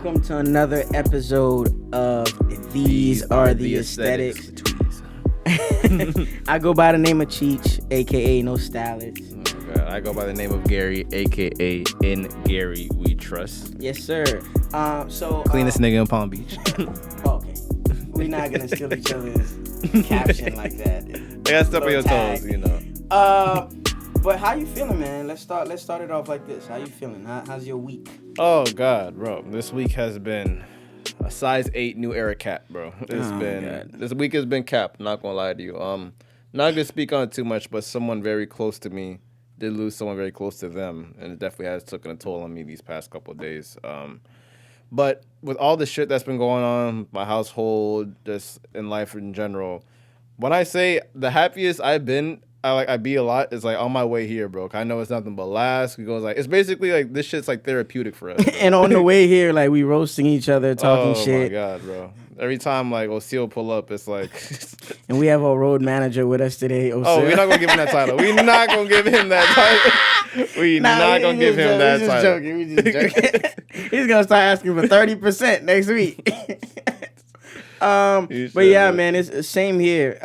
welcome to another episode of These Are the Aesthetics. I go by the name of Cheech, aka No Stylist. Oh God. I go by the name of Gary, aka In Gary We Trust. Yes, sir. Cleanest nigga in Palm Beach. Okay, we're not gonna steal each other's caption like that. I gotta step on your toes, you know. But how you feeling, man? Let's start it off like this. How you feeling? How's your week? Oh God, bro. This week has been a size 8 new era cap, bro. This week has been cap, not gonna lie to you. Not gonna speak on it too much, but someone very close to me did lose someone very close to them, and it definitely has taken a toll on me these past couple of days. But with all the shit that's been going on, my household, just in life in general, when I say the happiest I've been, I be a lot, is like on my way here, bro. I know it's nothing but laughs. We goes like, it's basically like this shit's like therapeutic for us. And on the way here, like we roasting each other, talking shit. Oh my God, bro. Every time like Oseel pull up, it's like. And we have our road manager with us today, Oseel. Oh, we're not gonna give him that title. We're not gonna give him that title. We just joking. We just joking. He's gonna start asking for 30% next week. But yeah, man, it's same here.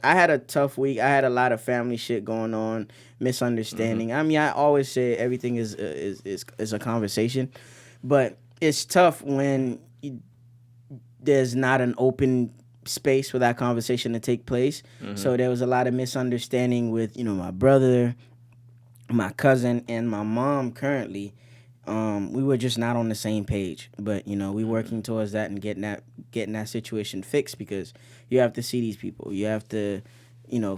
I had a tough week. I had a lot of family shit going on, misunderstanding. Mm-hmm. I mean, I always say everything is a conversation, but it's tough when there's not an open space for that conversation to take place. Mm-hmm. So there was a lot of misunderstanding with, my brother, my cousin, and my mom currently. We were just not on the same page, but we working towards that and getting that situation fixed, because you have to see these people. You have to,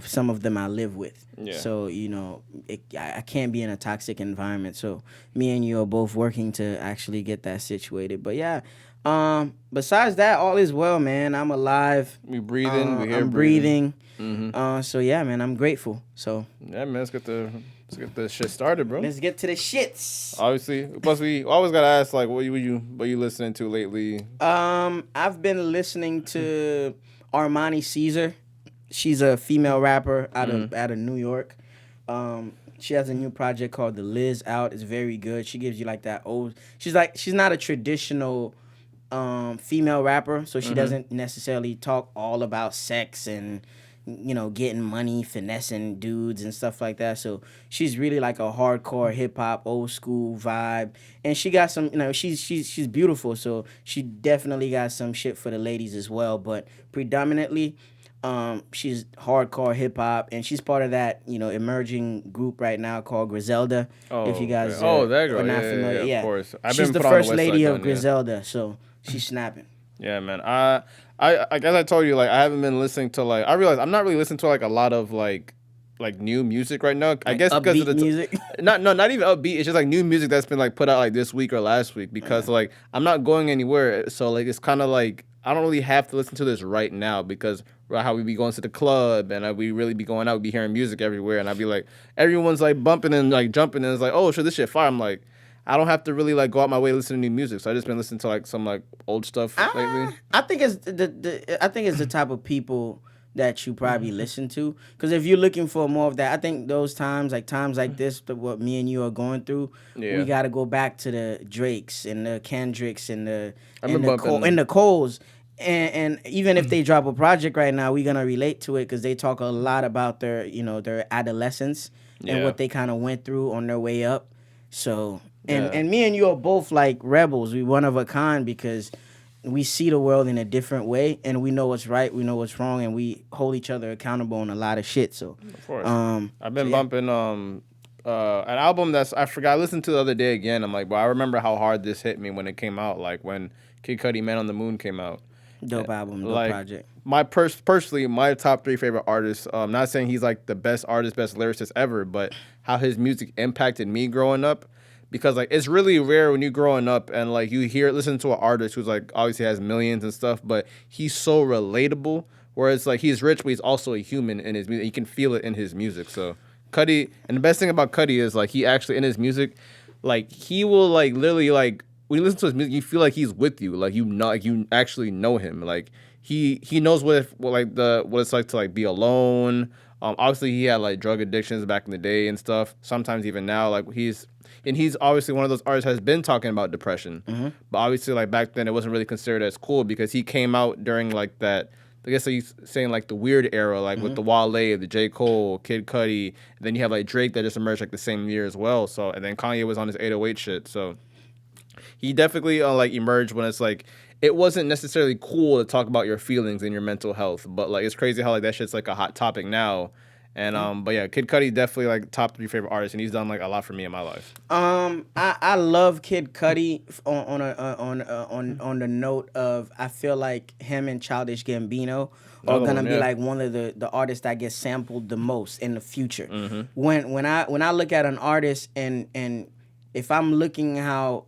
some of them I live with. Yeah. So I can't be in a toxic environment. So me and you are both working to actually get that situated. But yeah, besides that, all is well, man. I'm alive. We breathing. We here. I'm breathing. Mm-hmm. So yeah, man, I'm grateful. So yeah, man, let's get the shit started, bro. Let's get to the shits. Obviously, plus we always gotta ask, like, what you listening to lately? I've been listening to Armani Caesar. She's a female rapper out of New York. She has a new project called The Liz out. It's very good. She gives you like that old. She's not a traditional female rapper, so she doesn't necessarily talk all about sex and getting money, finessing dudes and stuff like that. So she's really like a hardcore hip hop, old school vibe. And she got some, she's beautiful. So she definitely got some shit for the ladies as well. But predominantly, she's hardcore hip hop, and she's part of that, emerging group right now called Griselda. Oh, if you guys that girl. are not familiar. Yeah, of course. She's the first lady of Griselda, so she's snapping. Yeah, man. I guess I told you, like, I haven't been listening to, like, I realized I'm not really listening to, like, a lot of, like new music right now. I guess because of the music. Not even upbeat. It's just like new music that's been like put out like this week or last week, because like I'm not going anywhere. So like it's kind of like I don't really have to listen to this right now, because how we be going to the club and we really be going out, we be hearing music everywhere, and I'd be like, everyone's like bumping and like jumping, and it's like, oh shit, this shit fire. I'm like, I don't have to really like go out my way to listen to new music, so I just been listening to like some like old stuff lately. I think it's the type of people that you probably listen to, because if you're looking for more of that, I think those times like this, what me and you are going through, we got to go back to the Drakes and the Kendricks and the Coles. And even if they drop a project right now, we're gonna relate to it, because they talk a lot about their their adolescence and what they kind of went through on their way up. So and me and you are both like rebels. We one of a kind, because we see the world in a different way, and we know what's right, we know what's wrong, and we hold each other accountable on a lot of shit. So of course, I've been bumping an album I forgot. I listened to the other day again. I'm like, bro, I remember how hard this hit me when it came out. Like when Kid Cudi, Man on the Moon came out. Dope album, dope project. My personally, my top 3 favorite artists. Not saying he's like the best artist, best lyricist ever, but how his music impacted me growing up. Because like it's really rare when you're growing up and like you listen to an artist who's like obviously has millions and stuff, but he's so relatable. Whereas like he's rich, but he's also a human in his music. You can feel it in his music. So Cudi, and the best thing about Cudi is like he actually in his music, like he will like literally like when you listen to his music, you feel like he's with you, like you actually know him. Like he knows what it's like to like be alone. Obviously he had like drug addictions back in the day and stuff. Sometimes even now, like he's obviously one of those artists has been talking about depression. But obviously like back then it wasn't really considered as cool because he came out during like that. I guess he's saying like the weird era, like with the Wale, the J. Cole, Kid Cudi, and then you have like Drake that just emerged like the same year as well. So and then Kanye was on his 808 shit. So he definitely like emerged when it's like it wasn't necessarily cool to talk about your feelings and your mental health, but like it's crazy how like that shit's like a hot topic now. And but yeah, Kid Cudi definitely like top 3 favorite artists, and he's done like a lot for me in my life. I love Kid Cudi on the note of I feel like him and Childish Gambino are gonna be like one of the artists that gets sampled the most in the future. When I look at an artist and if I'm looking how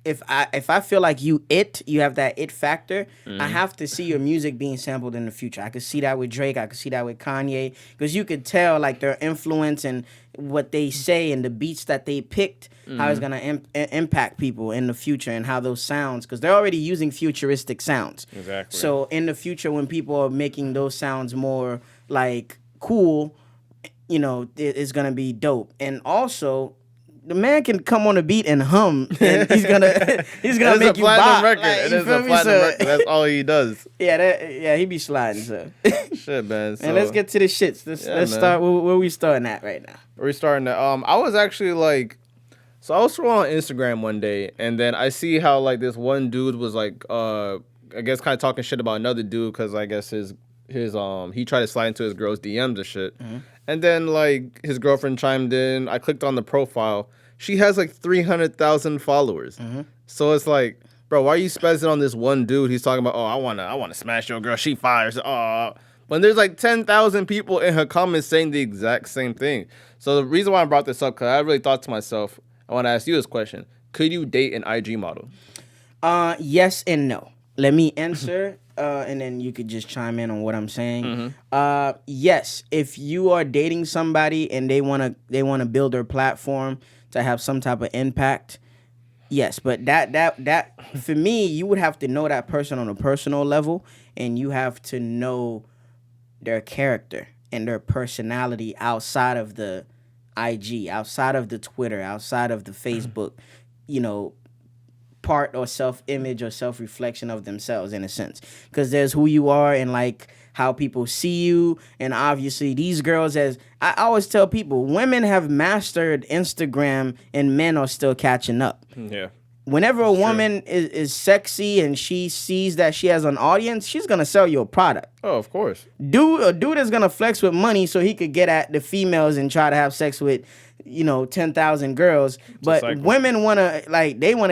if I feel like you have that it factor, I have to see your music being sampled in the future. I could see that with Drake. I could see that with Kanye, because you could tell like their influence and what they say and the beats that they picked, how it's gonna impact people in the future and how those sounds, because they're already using futuristic sounds. Exactly. So in the future, when people are making those sounds more like cool, it's gonna be dope. And also, the man can come on a beat and hum, and he's gonna make you bop. Record. Like, it is a platinum record. That's all he does. Yeah, he be sliding. So shit, man. And let's get to the shits. Let's start where we starting at right now. We're starting at I was actually like, so I was scrolling on Instagram one day, and then I see how like this one dude was like, I guess kind of talking shit about another dude because I guess his he tried to slide into his girl's DMs and shit. And then, like, his girlfriend chimed in. I clicked on the profile. She has, like, 300,000 followers. So it's like, bro, why are you spazzing on this one dude? He's talking about, I wanna smash your girl. She fires. When there's, like, 10,000 people in her comments saying the exact same thing. So the reason why I brought this up, because I really thought to myself, I want to ask you this question. Could you date an IG model? Yes and no. Let me answer. And then you could just chime in on what I'm saying. Yes, if you are dating somebody and they wanna build their platform to have some type of impact, yes. But that for me, you would have to know that person on a personal level, and you have to know their character and their personality outside of the IG, outside of the Twitter, outside of the Facebook, part or self-image or self-reflection of themselves, in a sense, because there's who you are and like how people see you. And obviously these girls, as I always tell people, women have mastered Instagram and men are still catching up. Whenever a woman is sexy and she sees that she has an audience, she's gonna sell you a product. Oh, of course. A dude is gonna flex with money so he could get at the females and try to have sex with 10,000 girls. But women wanna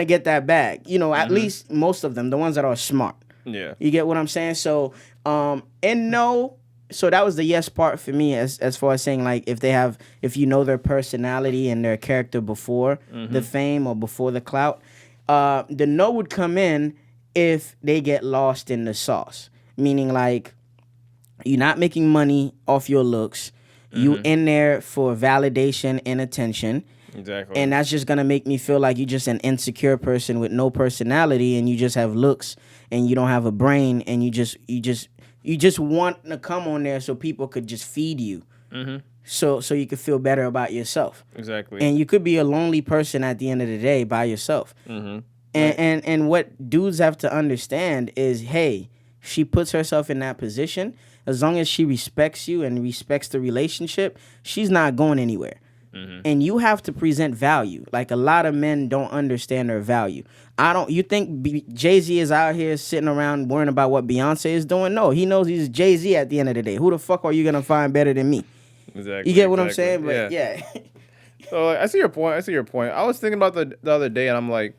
get that bag. At least most of them, the ones that are smart. Yeah. You get what I'm saying? So and no. So that was the yes part for me, as far as saying like if you know their personality and their character before the fame or before the clout. The no would come in if they get lost in the sauce. Meaning like you're not making money off your looks. You in there for validation and attention. Exactly. And that's just gonna make me feel like you're just an insecure person with no personality, and you just have looks and you don't have a brain, and you just want to come on there so people could just feed you. So you could feel better about yourself. Exactly. And you could be a lonely person at the end of the day by yourself. And what dudes have to understand is, hey, she puts herself in that position. As long as she respects you and respects the relationship, she's not going anywhere. And you have to present value. Like, a lot of men don't understand their value. You think Jay-Z is out here sitting around worrying about what Beyonce is doing? No, he knows he's Jay-Z at the end of the day. Who the fuck are you going to find better than me? Exactly. You get what I'm saying? But yeah. So I see your point. I was thinking about the other day, and I'm like,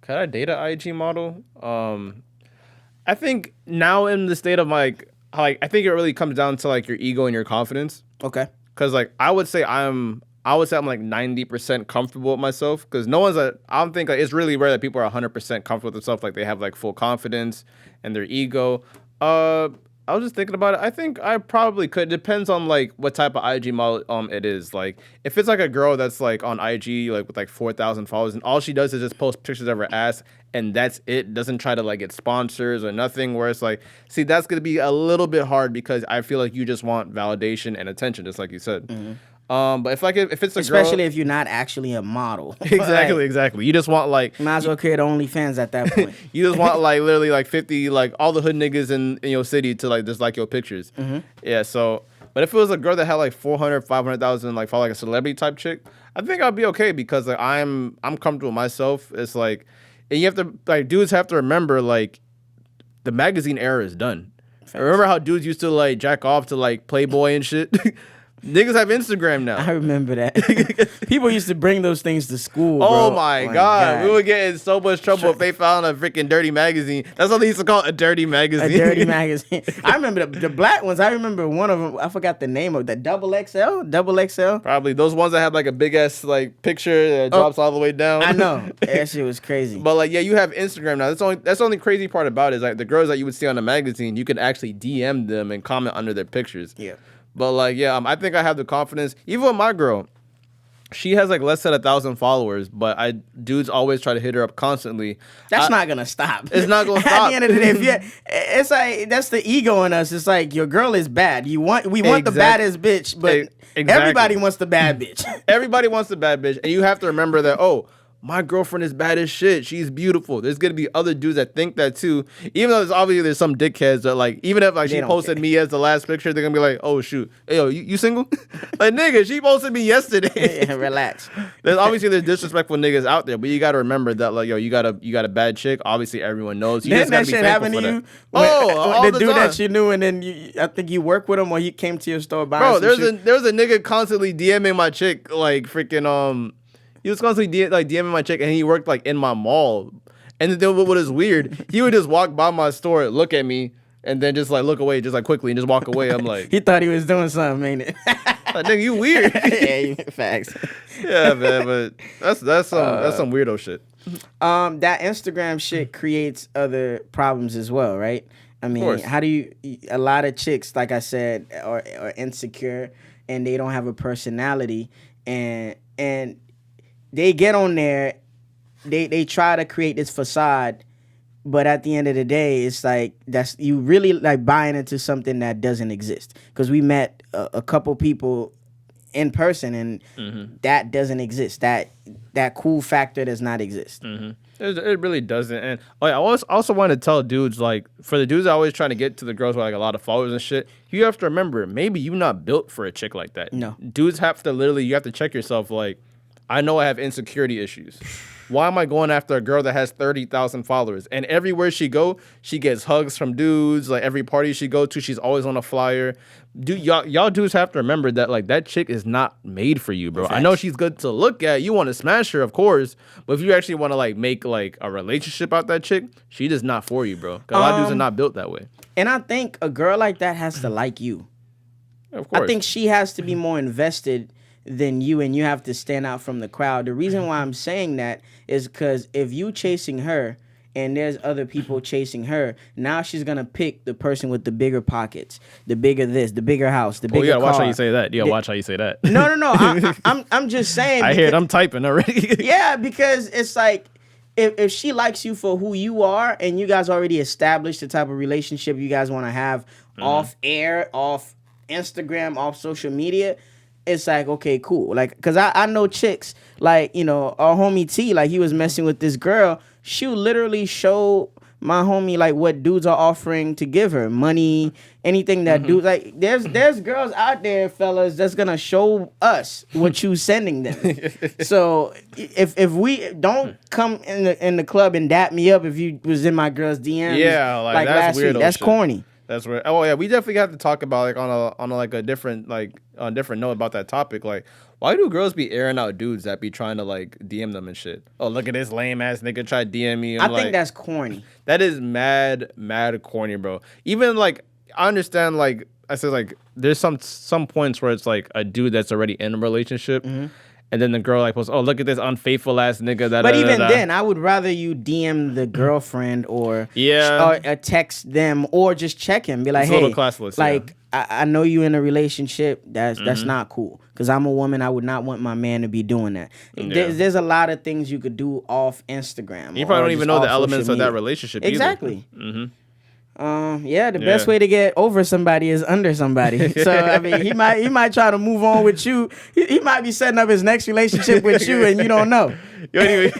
could I date an IG model? I think now in the state of I think it really comes down to like your ego and your confidence. Okay. Because like I would say I'm like 90% comfortable with myself. Because I don't think it's really rare that people are 100% comfortable with themselves. Like they have like full confidence and their ego. I was just thinking about it. I think I probably could. Depends on like what type of IG model it is. Like if it's like a girl that's like on IG like with like 4,000 followers and all she does is just post pictures of her ass and that's it. Doesn't try to like get sponsors or nothing. Where it's like, see, that's gonna be a little bit hard because I feel like you just want validation and attention, just like you said. Mm-hmm. But if it's a especially girl, if you're not actually a model. exactly, like, exactly. You just want like might as well create OnlyFans at that point. you just want like literally like 50 like all the hood niggas in your city to like just like your pictures. Mm-hmm. Yeah. So, but if it was a girl that had like 400, 500,000 like follow like a celebrity type chick, I think I'd be okay because like I'm comfortable with myself. It's like, and you have to like dudes have to remember like the magazine era is done. Thanks. Remember how dudes used to like jack off to like Playboy and shit. Niggas have Instagram now. I remember that. People used to bring those things to school. Oh bro. my God. We would get in so much trouble if they found a freaking dirty magazine. That's what they used to call it, a dirty magazine. A dirty magazine. I remember the black ones. I remember one of them. I forgot the name of that. Double XL. Probably those ones that have like a big ass like picture that drops all the way down. I know. That shit was crazy. But like, yeah, you have Instagram now. That's the only crazy part about it is like the girls that you would see on the magazine, you could actually DM them and comment under their pictures. Yeah. But like, yeah, I think I have the confidence. Even with my girl, she has like less than 1,000 followers, but dudes always try to hit her up constantly. That's not gonna stop. It's not gonna stop. At the end of the day, it's like that's the ego in us. It's like your girl is bad. We want the baddest bitch, but everybody wants the bad bitch. Everybody wants the bad bitch, and you have to remember that. Oh, my girlfriend is bad as shit. She's beautiful. There's gonna be other dudes that think that too. Even though there's some dickheads that like, even if like she posted me as the last picture, they're gonna be like, oh shoot, hey yo, you single? Like nigga, she posted me yesterday. Yeah, relax. There's disrespectful niggas out there, but you gotta remember that like yo, you got a bad chick. Obviously everyone knows. You Didn't that shit happen to you? All the dude time. That you knew, and then I think you worked with him, or he came to your store buying. Bro, there was a nigga constantly DMing my chick like freaking He was constantly DMing my chick, and he worked like in my mall. And then what is weird, he would just walk by my store, look at me, and then just like look away, just like quickly, and just walk away. I'm like, he thought he was doing something, ain't it? Like, nigga, you weird. Yeah, facts. Yeah, man, but that's some weirdo shit. That Instagram shit creates other problems as well, right? I mean, how do you? A lot of chicks, like I said, are insecure, and they don't have a personality, and they get on there, they try to create this facade, but at the end of the day, it's like that's you really like buying into something that doesn't exist. Because we met a couple people in person, and that doesn't exist. That cool factor does not exist. Mm-hmm. It really doesn't. And I also want to tell dudes, like, for the dudes that always trying to get to the girls with like a lot of followers and shit, you have to remember, maybe you're not built for a chick like that. No. Dudes have to you have to check yourself, like, I know I have insecurity issues. Why am I going after a girl that has 30,000 followers? And everywhere she go, she gets hugs from dudes. Like every party she go to, she's always on a flyer. Dude, y'all dudes have to remember that like that chick is not made for you, bro. Facts. I know she's good to look at. You want to smash her, of course. But if you actually want to like make like a relationship out that chick, she just not for you, bro. Because a lot of dudes are not built that way. And I think a girl like that has to like you. Of course. I think she has to be more invested than you, and you have to stand out from the crowd. The reason why I'm saying that is because if you chasing her and there's other people chasing her, now she's gonna pick the person with the bigger pockets, the bigger this, the bigger house, the bigger car. Watch how you say that. Watch how you say that. No. I'm just saying. I hear it. I'm typing already. Yeah, because it's like if she likes you for who you are, and you guys already established the type of relationship you guys want to have off air, off Instagram, off social media. It's like, okay, cool. Like, because I know chicks, like, you know, our homie T, like, he was messing with this girl. She would literally show my homie, like, what dudes are offering to give her. Money, anything that dudes, like, there's girls out there, fellas, that's going to show us what you sending them. So, if we don't come in the club and dap me up if you was in my girl's DMs, yeah, like that's last week, that's shit. corny. That's right. Oh yeah, we definitely have to talk about like on a different note about that topic. Like, why do girls be airing out dudes that be trying to like DM them and shit? Oh, look at this lame ass nigga try to DM me. I think that's corny. That is mad corny, bro. Even like I understand like I said like there's some points where it's like a dude that's already in a relationship. and then the girl like posts, oh, look at this unfaithful ass nigga. But even then, I would rather you DM the girlfriend or text them or just check him. Be like, hey, like I know you in a relationship. That's not cool. Because I'm a woman, I would not want my man to be doing that. Yeah. There's a lot of things you could do off Instagram. You probably don't even know the elements of that relationship. Exactly. Either. The best way to get over somebody is under somebody. So I mean, he might try to move on with you. He might be setting up his next relationship with you, and you don't know. And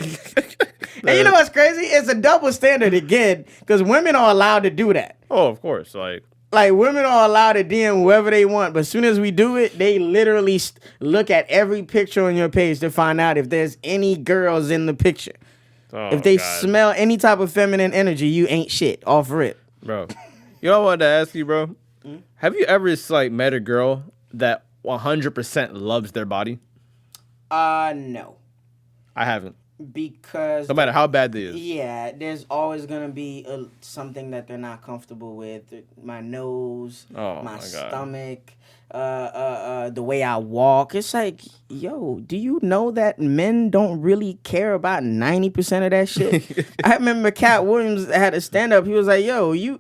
you know what's crazy? It's a double standard again, because women are allowed to do that. Oh, of course, like women are allowed to DM whoever they want, but as soon as we do it, they literally look at every picture on your page to find out if there's any girls in the picture. Oh, if they smell any type of feminine energy, you ain't shit off rip. Bro, you know what I wanted to ask you, bro? Have you ever met a girl that 100% loves their body? No. I haven't. Because no matter how bad it is. Yeah, there's always gonna be something that they're not comfortable with. My nose, my stomach, the way I walk. It's like, yo, do you know that men don't really care about 90% of that shit? I remember Cat Williams had a stand up. He was like, yo, you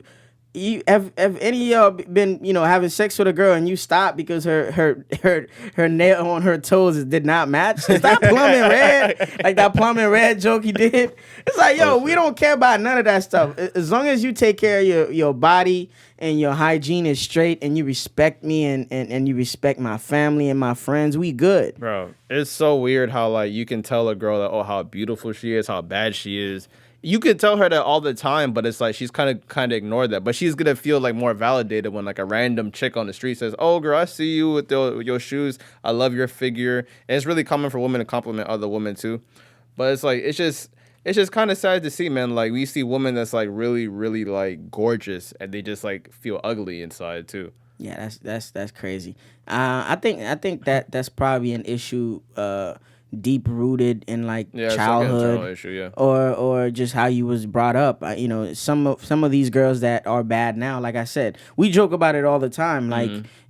have any of y'all been having sex with a girl and you stopped because her nail on her toes did not match? Is that plumbing red? Like that plumbing red joke he did? It's like, yo, we don't care about none of that stuff. As long as you take care of your body and your hygiene is straight and you respect me and you respect my family and my friends, we good. Bro, it's so weird how you can tell a girl that how beautiful she is, how bad she is. You could tell her that all the time, but it's like she's kind of ignored that. But she's gonna feel more validated when a random chick on the street says, "Oh, girl, I see you with your shoes. I love your figure." And it's really common for women to compliment other women too. But it's just kind of sad to see, man. We see women that's really, really gorgeous, and they just feel ugly inside too. Yeah, that's crazy. I think that's probably an issue. Deep rooted in childhood issue, or just how you was brought up. Some of these girls that are bad now, like I said, we joke about it all the time.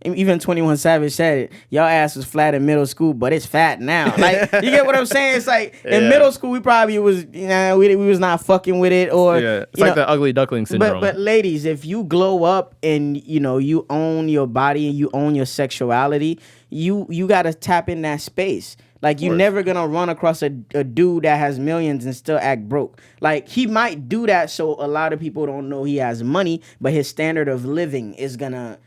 Even 21 Savage said it. Y'all ass was flat in middle school, but it's fat now. You get what I'm saying? It's in middle school we probably was we was not fucking with it, or it's the ugly duckling syndrome. But ladies, if you glow up and you own your body and you own your sexuality, you gotta tap in that space. You're never gonna run across a dude that has millions and still act broke. He might do that so a lot of people don't know he has money, but his standard of living is gonna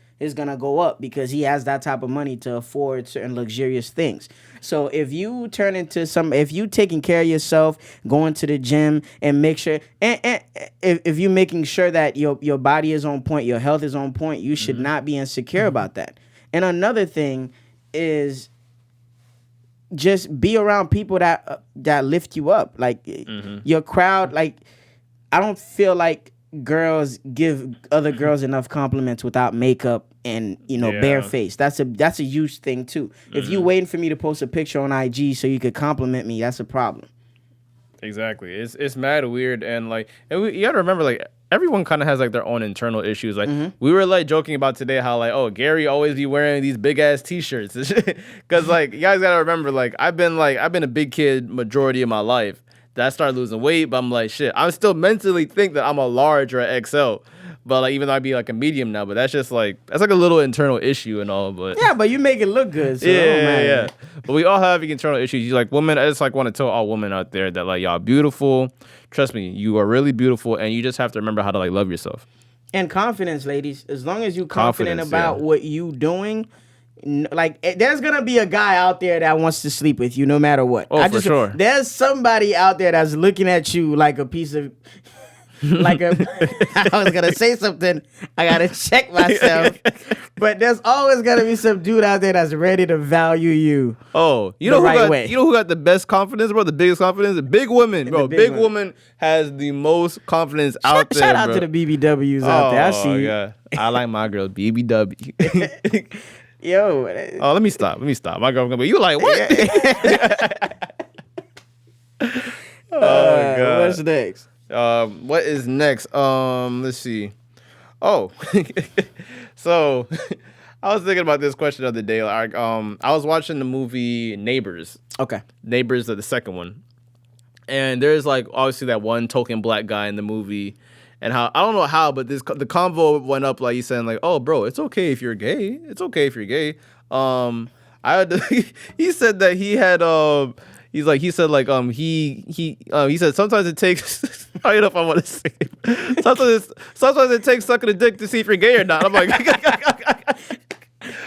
go up because he has that type of money to afford certain luxurious things. So if you if you taking care of yourself, going to the gym and make sure, and if you making sure that your body is on point, your health is on point, you should not be insecure about that. And another thing is, just be around people that lift you up. Your crowd, I don't feel like girls give other girls enough compliments without makeup and bare face. That's a huge thing too. If you waiting for me to post a picture on IG so you could compliment me, that's a problem. Exactly. It's mad weird, and you gotta remember everyone kind of has their own internal issues. We were joking about today how Gary always be wearing these big ass t-shirts because you guys gotta remember I've been a big kid majority of my life. That I started losing weight, but I'm shit. I still mentally think that I'm a large or an XL, but even though I'd be a medium now, but that's just that's a little internal issue and all. But yeah, but you make it look good. So yeah. But we all have internal issues. You women. I just want to tell all women out there that y'all beautiful. Trust me, you are really beautiful, and you just have to remember how to love yourself. And confidence, ladies. As long as you're confident about what you doing, there's gonna be a guy out there that wants to sleep with you no matter what. Oh, for sure. There's somebody out there that's looking at you like a piece of I was gonna say something. I gotta check myself. But there's always gonna be some dude out there that's ready to value you. Oh, you know who got the best confidence, bro? The biggest confidence? Big women, bro. Big woman has the most confidence out there. Shout out to the BBWs out there. I see you. Yeah. I like my girl BBW. Yo. Oh, let me stop. My girl gonna be, you like what? Oh God. What's next? What is next? Let's see. Oh, so I was thinking about this question the other day. Like, I was watching the movie Neighbors. Okay. Neighbors are the second one. And there's like obviously that one token black guy in the movie. And how I don't know how, but the convo went up like he's saying like, "Oh, bro, it's okay if you're gay. It's okay if you're gay." I had he said that he had he said sometimes it takes I don't know if I want to say it. Sometimes it takes sucking a dick to see if you're gay or not. I'm like,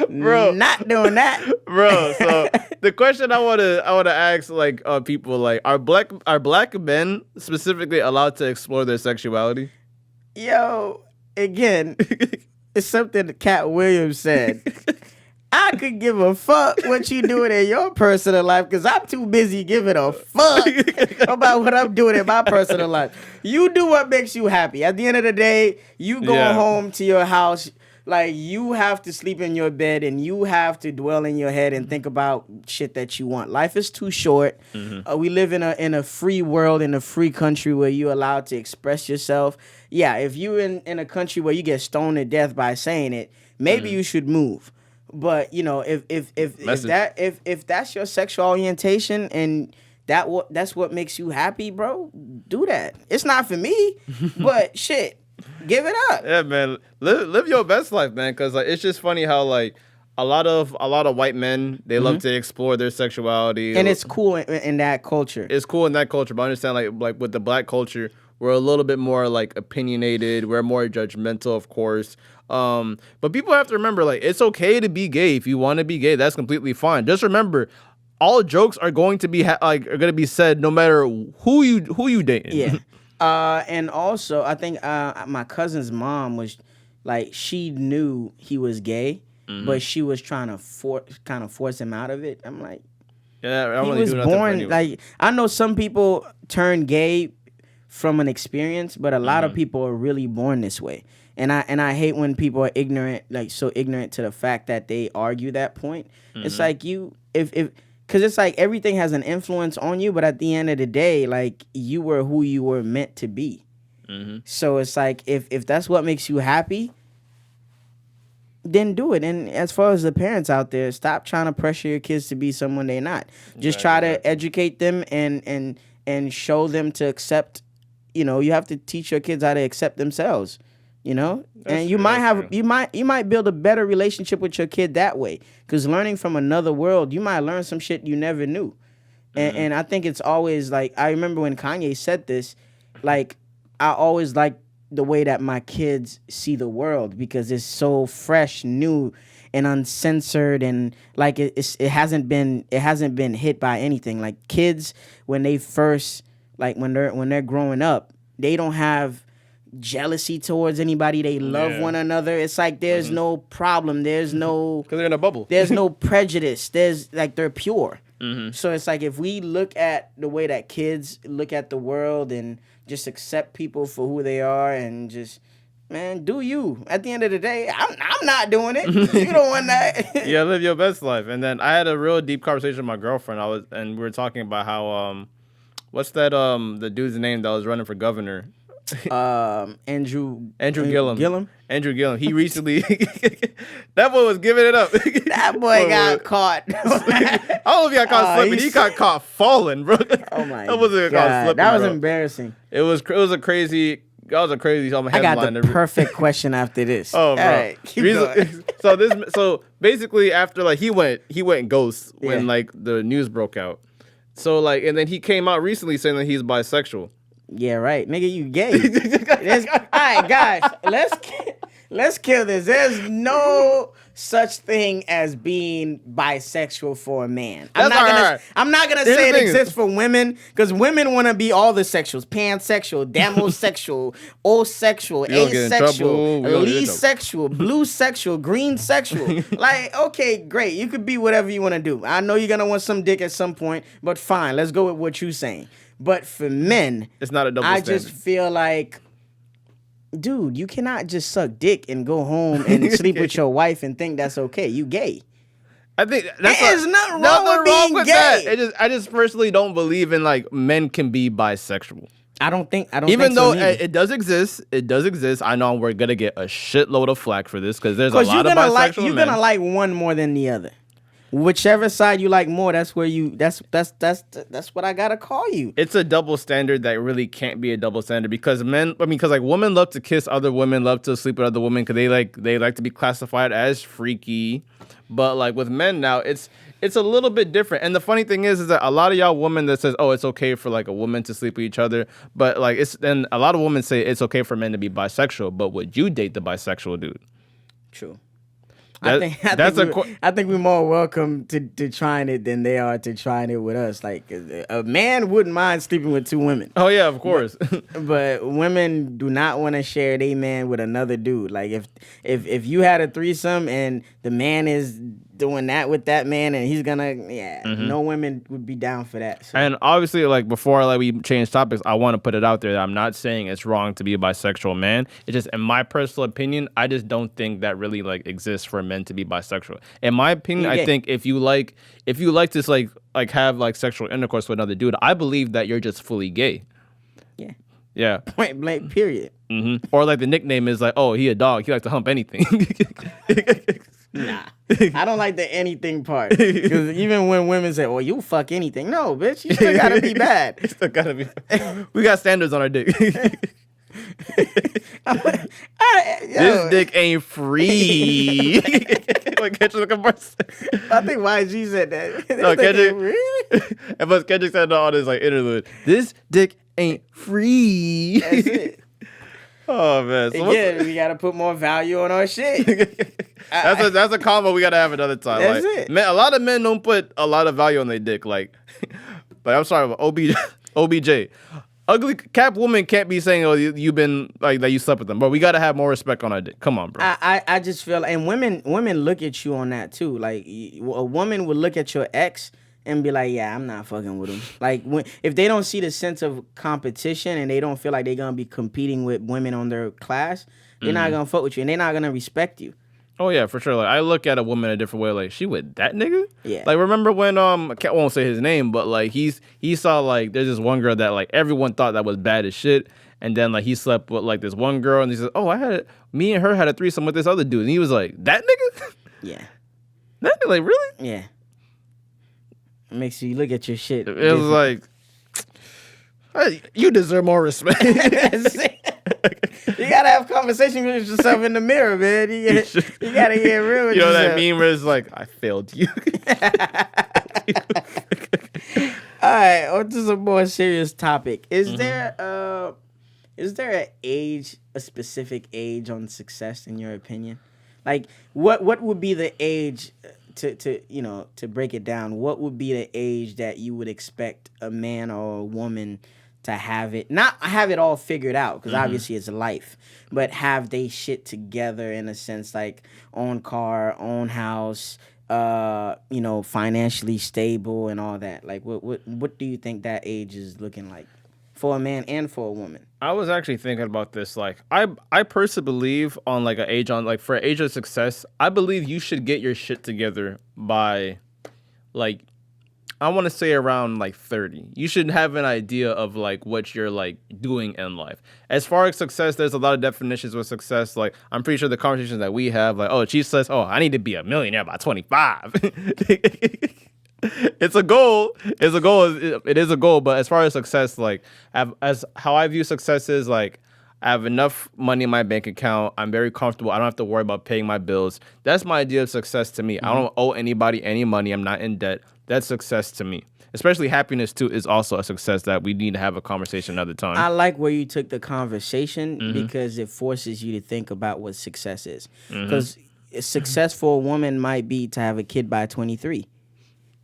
bro, not doing that, bro. So the question I want to ask like people like are black men specifically allowed to explore their sexuality? Yo, again, it's something that Cat Williams said. I could give a fuck what you doing in your personal life because I'm too busy giving a fuck about what I'm doing in my personal life. You do what makes you happy. At the end of the day, you go home to your house. Like, you have to sleep in your bed and you have to dwell in your head and think about shit that you want. Life is too short. We live in a free world, in a free country where you're allowed to express yourself. Yeah, if you're in a country where you get stoned to death by saying it, maybe you should move. But you know, if that's your sexual orientation and that's what makes you happy, bro, do that. It's not for me, but shit. Give it up. Yeah, man. Live your best life, man. Because like, it's just funny how like a lot of white men they love to explore their sexuality, and it's cool in that culture. It's cool in that culture, but I understand like with the black culture, we're a little bit more like opinionated. We're more judgmental, of course. But people have to remember like it's okay to be gay if you want to be gay. That's completely fine. Just remember, all jokes are going to be are going to be said no matter who you dating. Yeah. And also, I think my cousin's mom was like, she knew he was gay, but she was trying to force him out of it. I'm like, yeah, he was born like, I know some people turn gay from an experience, but a lot of people are really born this way. And I hate when people are ignorant, like so ignorant to the fact that they argue that point. It's like because it's like everything has an influence on you, but at the end of the day, like you were who you were meant to be. So it's like if that's what makes you happy, then do it. And as far as the parents out there, stop trying to pressure your kids to be someone they're not. Just try to educate them and show them to accept. You know, you have to teach your kids how to accept themselves. You know, and you might build a better relationship with your kid that way. Because learning from another world, you might learn some shit you never knew. And I think it's always like, I remember when Kanye said this, like I always like the way that my kids see the world because it's so fresh, new, and uncensored, and like it hasn't been hit by anything. Like kids, when they first when they're growing up, they don't have jealousy towards anybody. They love one another. It's like there's no problem. There's no because they're in a bubble. There's no prejudice. There's like they're pure. So it's like if we look at the way that kids look at the world and just accept people for who they are and just do you. At the end of the day, I'm not doing it. You don't want that. Yeah, live your best life. And then I had a real deep conversation with my girlfriend. We were talking about how what's that the dude's name that was running for governor? Andrew Gillum. Andrew Gillum. He recently that boy was giving it up. That boy got caught. I don't know if he got caught slipping. He got caught falling, bro. Oh my that wasn't God. caught slipping. That was bro. Embarrassing. It was a crazy. That was a crazy. I got the perfect question after this. Oh, bro. All right, keep going. So basically after like he went ghost when like the news broke out. So like and then he came out recently saying that he's bisexual. Yeah, right. Nigga, you gay. All right, guys, let's kill this. There's no such thing as being bisexual for a man. I'm not gonna say it exists for women, because women want to be all the sexuals: pansexual, demosexual, osexual, asexual, leasexual, blue sexual, green sexual. Like, okay, great. You could be whatever you want to do. I know you're gonna want some dick at some point, but fine. Let's go with what you're saying. But for men, it's not a double standard. I just feel like, dude, you cannot just suck dick and go home and sleep with your wife and think that's okay. You gay. I think there's nothing wrong with being gay. That. I just personally don't believe in like men can be bisexual. I don't think Even though so neither. it does exist. I know we're gonna get a shitload of flack for this because there's a Because lot of bisexual you're men. gonna like one more than the other. Whichever side you like more, that's where you. That's what I gotta call you. It's a double standard that really can't be a double standard because because women love to kiss other women, love to sleep with other women because they like to be classified as freaky. But like with men now, it's a little bit different. And the funny thing is that a lot of y'all women that says, oh, it's okay for like a woman to sleep with each other, but like then a lot of women say it's okay for men to be bisexual. But would you date the bisexual dude? True. I think we're more welcome to trying it than they are to trying it with us. Like a man wouldn't mind sleeping with two women. Oh yeah, of course. But women do not want to share their man with another dude. Like if you had a threesome and the man is doing that with that man and he's gonna no women would be down for that. So. And obviously, like before we change topics, I want to put it out there that I'm not saying it's wrong to be a bisexual man. It's just in my personal opinion, I just don't think that really like exists for men to be bisexual. In my opinion, I think if you like to like have like sexual intercourse with another dude, I believe that you're just fully gay. Yeah. Yeah. Point blank. Period. Mm-hmm. Or like the nickname is like, oh, he a dog. He likes to hump anything. Nah, I don't like the anything part. Because even when women say, "Well, you fuck anything," no, bitch, you still gotta be bad. You still gotta be. We got standards on our dick. This dick ain't free. Like Kendrick Lamar said. I think YG said that. No, Kendrick. And plus Kendrick said all this like interlude. This dick ain't free. That's it. Oh man! So we gotta put more value on our shit. That's a combo we gotta have another time. That's like, it. Man, a lot of men don't put a lot of value on their dick. Like I'm sorry, OBJ. Ugly cap woman can't be saying, "Oh, you've been like that. You slept with them." But we gotta have more respect on our dick. Come on, bro. I just feel, and women look at you on that too. Like a woman would look at your ex and be like, yeah, I'm not fucking with him. Like if they don't see the sense of competition and they don't feel like they're gonna be competing with women on their class, they're not gonna fuck with you and they're not gonna respect you. Oh yeah, for sure. Like I look at a woman a different way. Like she with that nigga? Yeah. Like remember when I won't say his name, but like he saw like there's this one girl that like everyone thought that was bad as shit, and then like he slept with like this one girl, and he said, "Oh, me and her had a threesome with this other dude," and he was like, "That nigga?" Yeah. That nigga, like really? Yeah. It makes you look at your shit. It was like, hey, you deserve more respect. You gotta have conversation with yourself in the mirror, man. You gotta get real with yourself. That meme where it's like, I failed you. All right, on to some more serious topic. Is there a specific age on success in your opinion? Like what would be the age to break it down? What would be the age that you would expect a man or a woman to have it, not have it all figured out, because obviously it's life, but have they shit together in a sense, like own car, own house, financially stable and all that? Like what do you think that age is looking like for a man and for a woman? I was actually thinking about this. Like I personally believe on like for an age of success, I believe you should get your shit together by like, I want to say around like 30. You should have an idea of like what you're like doing in life. As far as success, there's a lot of definitions with success. Like I'm pretty sure the conversations that we have, like, oh, she says, oh, I need to be a millionaire by 25. It's a goal. It is a goal. But as far as success, like as how I view success is like, I have enough money in my bank account. I'm very comfortable. I don't have to worry about paying my bills. That's my idea of success to me. I don't owe anybody any money. I'm not in debt. That's success to me. Especially happiness, too, is also a success that we need to have a conversation another time. I like where you took the conversation because it forces you to think about what success is. Because success for a woman might be to have a kid by 23.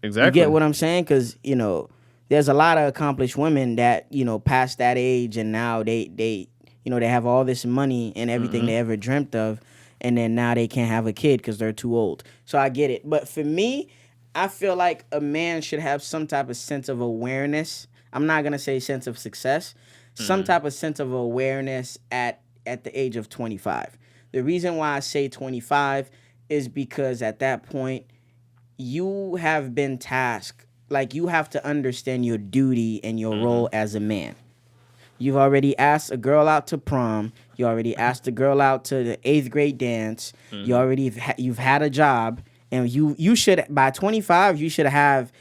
Exactly. You get what I'm saying? Because, there's a lot of accomplished women that, past that age and now they have all this money and everything they ever dreamt of, and then now they can't have a kid because they're too old. So I get it. But for me, I feel like a man should have some type of sense of awareness. I'm not going to say sense of success. Some type of sense of awareness at the age of 25. The reason why I say 25 is because at that point, you have been tasked. Like, you have to understand your duty and your role as a man. You've already asked a girl out to prom. You already asked a girl out to the 8th grade dance. You've had a job, and you should by 25 you should have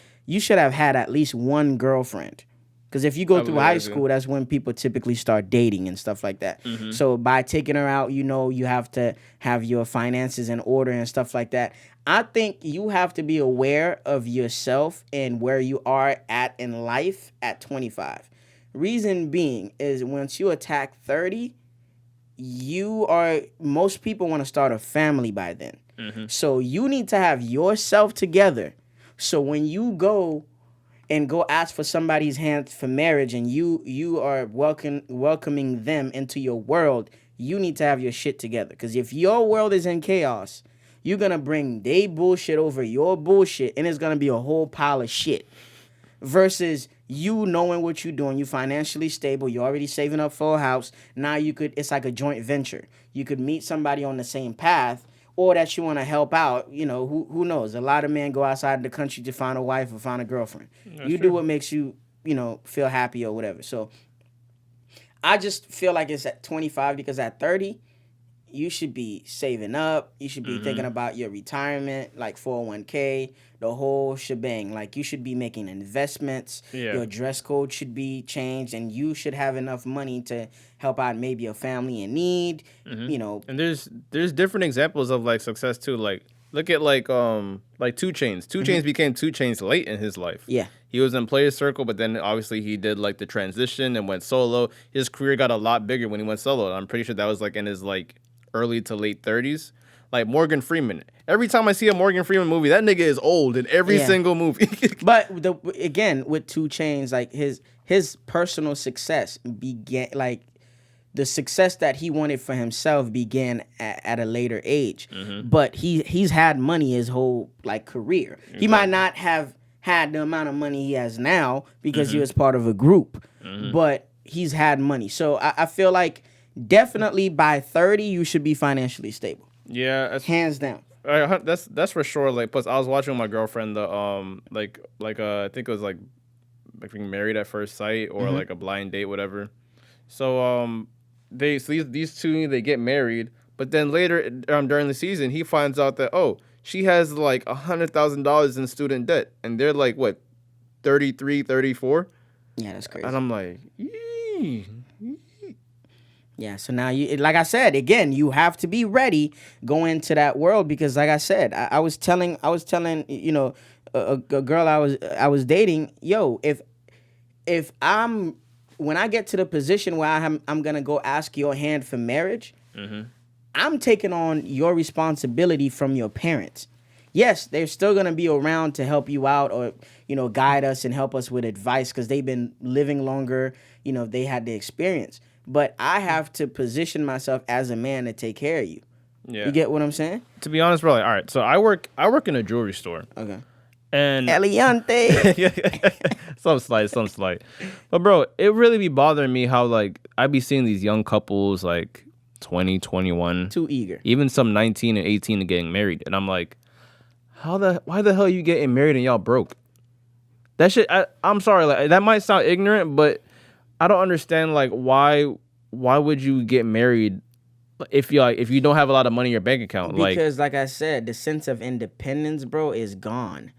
had at least one girlfriend. Because if you go I through believe high that too. school, that's when people typically start dating and stuff like that. So by taking her out, you have to have your finances in order and stuff like that. I think you have to be aware of yourself and where you are at in life at 25. Reason being is once you attack 30, most people want to start a family by then. So you need to have yourself together. So when you go ask for somebody's hand for marriage and you are welcoming them into your world, you need to have your shit together. Because if your world is in chaos, you're going to bring they bullshit over your bullshit, and it's going to be a whole pile of shit. Versus you knowing what you're doing, you financially stable, you're already saving up for a house. Now it's like a joint venture. You could meet somebody on the same path, or that you want to help out. Who knows? A lot of men go outside the country to find a wife or find a girlfriend. You do what makes you, feel happy or whatever. So I just feel like it's at 25 because at 30, you should be saving up. You should be thinking about your retirement, like 401k, the whole shebang. Like you should be making investments. Yeah. Your dress code should be changed, and you should have enough money to help out maybe a family in need. And there's different examples of like success too. Like look at like 2 Chainz. 2 Chainz became 2 Chainz late in his life. Yeah. He was in Players Circle, but then obviously he did like the transition and went solo. His career got a lot bigger when he went solo. I'm pretty sure that was like in his like early to late 30s. Like Morgan Freeman. Every time I see a Morgan Freeman movie, that nigga is old in every single movie. But again, with 2 Chainz, like his personal success began, like the success that he wanted for himself began at a later age. But he's had money his whole like career. He might not have had the amount of money he has now because he was part of a group, but he's had money. So I feel like definitely by 30 you should be financially stable. Yeah, hands down. That's for sure. Like, plus I was watching with my girlfriend the I think it was like being married at first sight or like a blind date, whatever. So these two, they get married, but then later during the season he finds out that she has like $100,000 in student debt, and they're like what, 33, 34. Yeah, that's crazy. And I'm like, yee. Yeah, so now like I said, again, you have to be ready going into that world because, like I said, I was telling a girl I was dating, if when I get to the position where I'm gonna go ask your hand for marriage, I'm taking on your responsibility from your parents. Yes, they're still gonna be around to help you out or guide us and help us with advice because they've been living longer. They had the experience. But I have to position myself as a man to take care of you. Yeah. You get what I'm saying? To be honest, bro, all right. So I work in a jewelry store. Okay. And Eliante. some slight. But bro, it really be bothering me how like I be seeing these young couples like 20, 21. Too eager. Even some 19 and 18 and getting married. And I'm like, why the hell are you getting married and y'all broke? That shit, I'm sorry, like that might sound ignorant, but I don't understand like why would you get married if you don't have a lot of money in your bank account? Because like I said, the sense of independence, bro, is gone.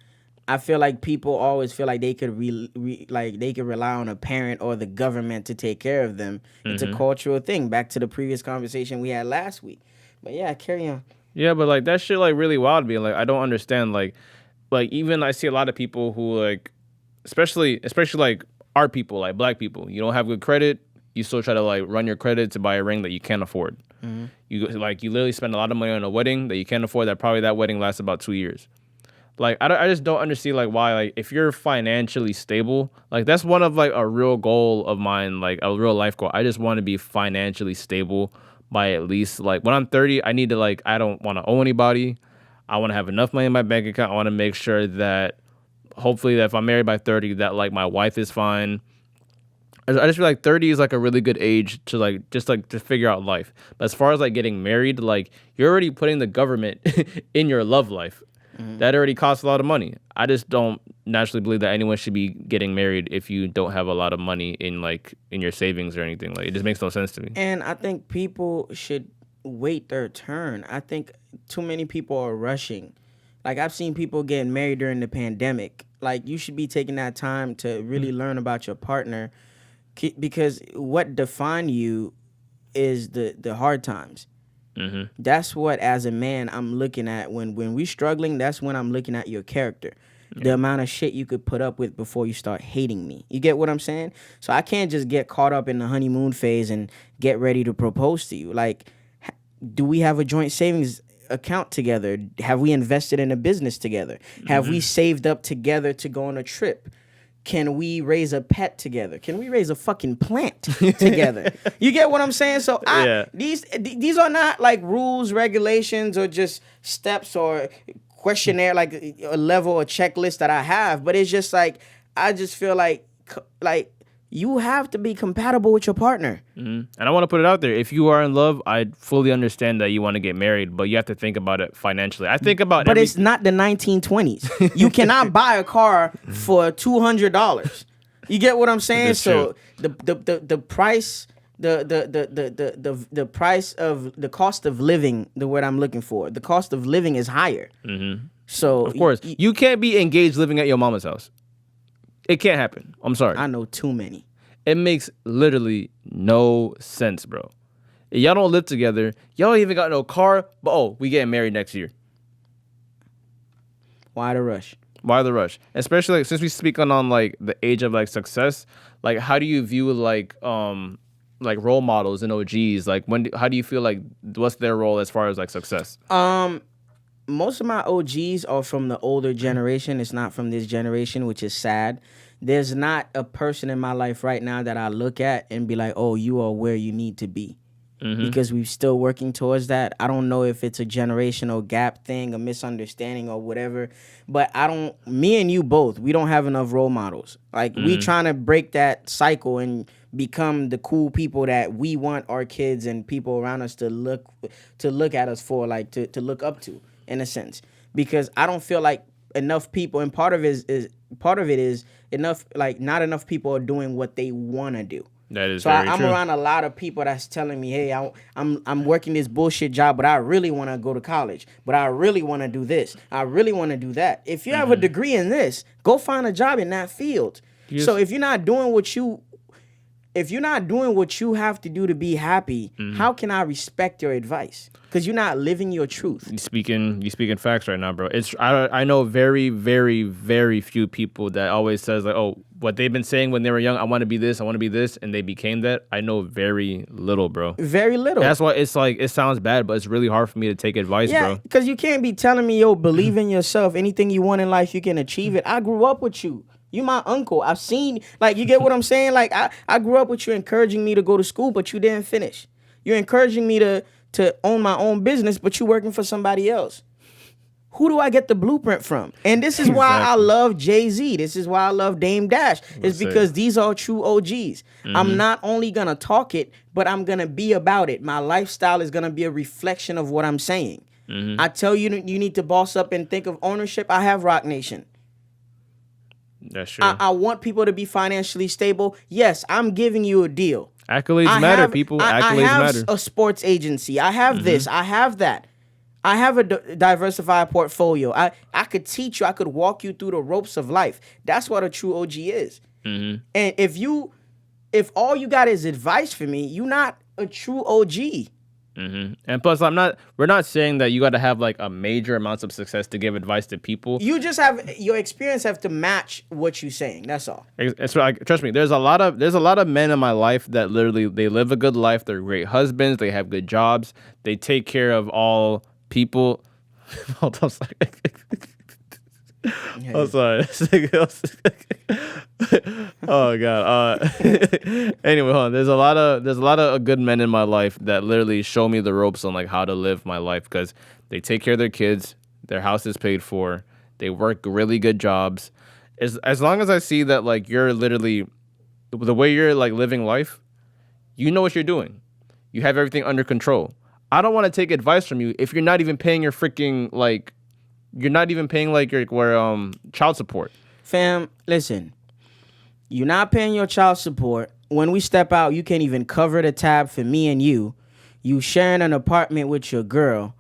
I feel like people always feel like they could rely on a parent or the government to take care of them. It's a cultural thing. Back to the previous conversation we had last week. But yeah, carry on. Yeah, but like that shit like really wild to me. Like I don't understand like even I see a lot of people who like especially like our people, like black people, you don't have good credit, you still try to like run your credit to buy a ring that you can't afford. You literally spend a lot of money on a wedding that you can't afford, that probably that wedding lasts about 2 years. Like I just don't understand like why, like if you're financially stable, like that's one of like a real goal of mine, like a real life goal. I just want to be financially stable by at least like when I'm 30, I need to like, I don't want to owe anybody. I want to have enough money in my bank account. I want to make sure that hopefully that if I'm married by 30, that like my wife is fine. I just feel like 30 is like a really good age to like just like to figure out life. But as far as like getting married, like you're already putting the government in your love life. That already costs a lot of money. I just don't naturally believe that anyone should be getting married if you don't have a lot of money in your savings or anything. Like, it just makes no sense to me. And I think people should wait their turn. I think too many people are rushing. Like, I've seen people getting married during the pandemic. Like, you should be taking that time to really learn about your partner, because what define you is the hard times. That's what, as a man, I'm looking at. When we struggling, that's when I'm looking at your character. The amount of shit you could put up with before you start hating me. You get what I'm saying? So I can't just get caught up in the honeymoon phase and get ready to propose to you. Like, do we have a joint savings account together? Have we invested in a business together? Have we saved up together to go on a trip? Can we raise a pet together? Can we raise a fucking plant together? You get what I'm saying? So these are not like rules, regulations, or just steps or questionnaire, like a level or checklist that I have. But it's just like, I just feel like you have to be compatible with your partner. And I want to put it out there. If you are in love, I fully understand that you want to get married, but you have to think about it financially. I think about But it's not the 1920s. You cannot buy a car for $200. You get what I'm saying? That's so true. the price, the price of the cost of living, the word I'm looking for, the cost of living is higher. So Of course. You can't be engaged living at your mama's house. It can't happen. I'm sorry. I know too many. It makes literally no sense, bro. Y'all don't live together. Y'all ain't even got no car. But we getting married next year. Why the rush? Why the rush? Especially since we speak on like the age of like success. Like, how do you view like role models and OGs? Like, how do you feel like, what's their role as far as like success? Most of my OGs are from the older generation. It's not from this generation, which is sad. There's not a person in my life right now that I look at and be like, oh, you are where you need to be. Because we're still working towards that. I don't know if it's a generational gap thing, a misunderstanding or whatever. But me and you both, we don't have enough role models. Like, we trying to break that cycle and become the cool people that we want our kids and people around us to look at us for, like to look up to, in a sense. Because I don't feel like enough people, and part of it is enough, like, not enough people are doing what they want to do. That is so very I'm true. around a lot of people that's telling me, hey, I'm working this bullshit job, but I really want to go to college, but I really want to do this, I really want to do that. If you have a degree in this, go find a job in that field. So if you're not doing what you have to do to be happy, how can I respect your advice? Because you're not living your truth. You speaking facts right now, bro. I know very, very, very few people that always says like, oh, what they've been saying when they were young, I want to be this, and they became that. I know very little, bro. Very little. That's why it's like, it sounds bad, but it's really hard for me to take advice, bro. Because you can't be telling me, yo, believe in yourself. Anything you want in life, you can achieve it. I grew up with you. You my uncle. I've seen, like, you get what I'm saying? Like, I grew up with you encouraging me to go to school, but you didn't finish. You're encouraging me to own my own business, but you working for somebody else. Who do I get the blueprint from? And this is why I love Jay-Z. This is why I love Dame Dash. It's because these are true OGs. I'm not only going to talk it, but I'm going to be about it. My lifestyle is going to be a reflection of what I'm saying. I tell you, you need to boss up and think of ownership. I have Rock Nation. That's true. I want people to be financially stable. Yes, I'm giving you a deal. Accolades matter, people. Accolades I have matter. A sports agency. I have this. I have that. I have a diversified portfolio. I could teach you. I could walk you through the ropes of life. That's what a true OG is. And if all you got is advice for me, you're not a true OG. And plus, we're not saying that you got to have like a major amounts of success to give advice to people. You just have your experience have to match what you're saying. That's all. Trust me. There's a lot of men in my life that literally, they live a good life. They're great husbands. They have good jobs. They take care of all people. Hold on a second. I'm sorry. Oh god. Anyway, hold on. There's a lot of good men in my life that literally show me the ropes on like how to live my life, because they take care of their kids, their house is paid for, they work really good jobs. As long as I see that like you're literally, the way you're like living life, you know what you're doing. You have everything under control. I don't want to take advice from you if you're not even paying your freaking like You're not even paying like your child support. Fam, listen. You're not paying your child support. When we step out, you can't even cover the tab for me and you. You sharing an apartment with your girl.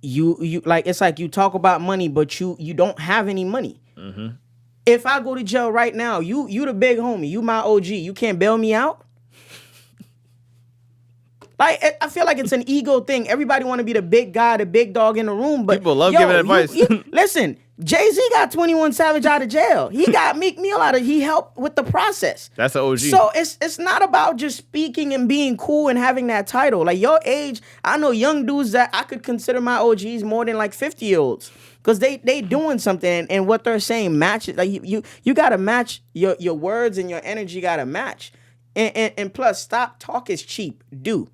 You like, it's like you talk about money, but you don't have any money. Mm-hmm. If I go to jail right now, you the big homie, you my OG, you can't bail me out. Like, I feel like it's an ego thing. Everybody want to be the big guy, the big dog in the room, but people love giving advice. Listen, Jay-Z got 21 Savage out of jail. He got Meek Mill out of. He helped with the process. That's an OG. So it's not about just speaking and being cool and having that title. Like, your age, I know young dudes that I could consider my OGs more than like 50-year-olds. Because they doing something, and what they're saying matches. Like, you gotta match your words, and your energy gotta match. And plus, stop talk is cheap. Do.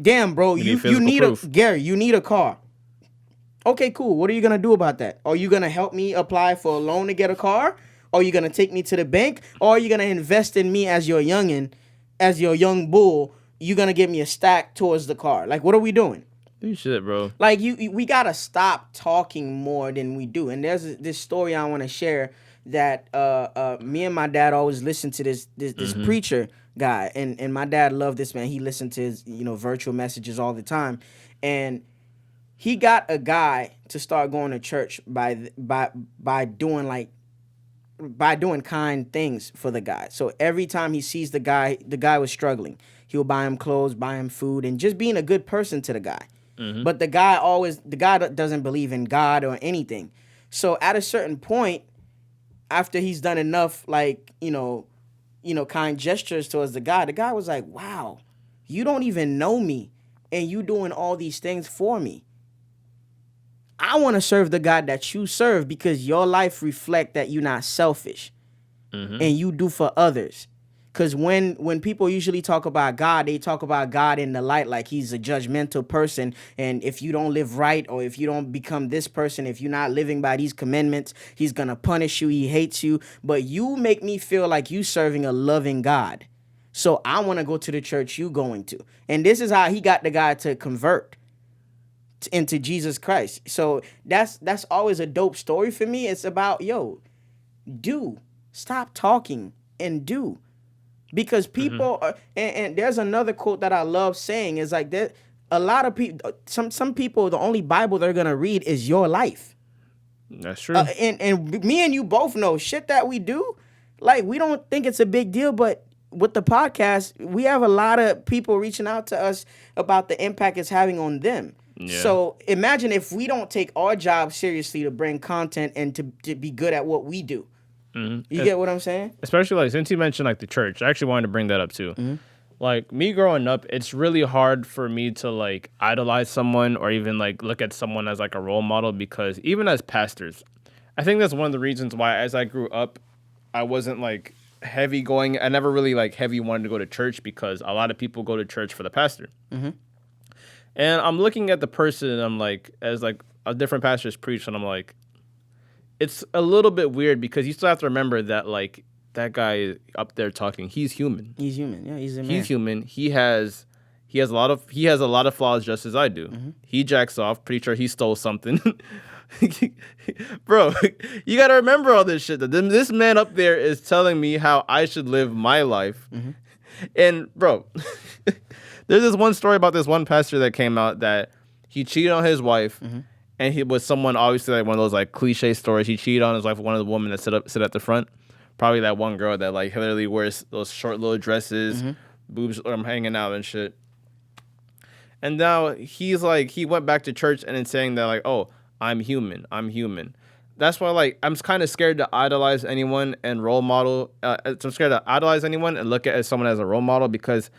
Damn, bro, you need Gary, you need a car. Okay, cool. What are you gonna do about that? Are you gonna help me apply for a loan to get a car? Or are you gonna take me to the bank? Or are you gonna invest in me as your youngin, as your young bull? You gonna give me a stack towards the car? Like, what are we doing? Do shit, bro. Like, we gotta stop talking more than we do. And there's this story I want to share that me and my dad always listen to this preacher guy, and my dad loved this man. He listened to his virtual messages all the time, and he got a guy to start going to church by doing kind things for the guy. So every time he sees the guy was struggling, he'll buy him clothes, buy him food, and just being a good person to the guy. Mm-hmm. But the guy doesn't believe in God or anything. So at a certain point, after he's done enough, kind gestures towards the guy was like, wow, you don't even know me, and you doing all these things for me. I want to serve the God that you serve because your life reflect that you're not selfish, and you do for others. Because when people usually talk about God, they talk about God in the light like he's a judgmental person. And if you don't live right, or if you don't become this person, if you're not living by these commandments, he's going to punish you. He hates you. But you make me feel like you serving a loving God. So I want to go to the church you going to. And this is how he got the guy to convert into Jesus Christ. So that's always a dope story for me. It's about, stop talking and do. Because people are, and there's another quote that I love saying is like that. A lot of people, some people, the only Bible they're gonna read is your life. That's true. And me and you both know shit that we do. Like, we don't think it's a big deal, but with the podcast, we have a lot of people reaching out to us about the impact it's having on them. Yeah. So imagine if we don't take our job seriously to bring content and to be good at what we do. Mm-hmm. You get what I'm saying? Especially, like, since you mentioned, like, the church, I actually wanted to bring that up too. Mm-hmm. Like, me growing up, it's really hard for me to, like, idolize someone or even, like, look at someone as, like, a role model, because even as pastors, I think that's one of the reasons why as I grew up, I wasn't, like, heavy going. I never really, like, heavy wanted to go to church, because a lot of people go to church for the pastor. Mm-hmm. And I'm looking at the person, and I'm like, as, like, a different pastors preach, and I'm like, it's a little bit weird, because you still have to remember that, like, that guy up there talking, he's human. He's human. Yeah, he's a man. He's human. He has a lot of flaws, just as I do. Mm-hmm. He jacks off. Pretty sure he stole something. Bro, you got to remember all this shit. This man up there is telling me how I should live my life. Mm-hmm. And, bro, there's this one story about this one pastor that came out that he cheated on his wife. Mm-hmm. And he was someone, obviously, like, one of those, like, cliche stories. He cheated on his wife with one of the women that sit at the front. Probably that one girl that, like, literally wears those short little dresses, boobs hanging out and shit. And now he's like, he went back to church and then saying that, like, oh, I'm human. That's why, like, I'm kind of scared to idolize anyone and role model. I'm scared to idolize anyone and look at someone as a role model, because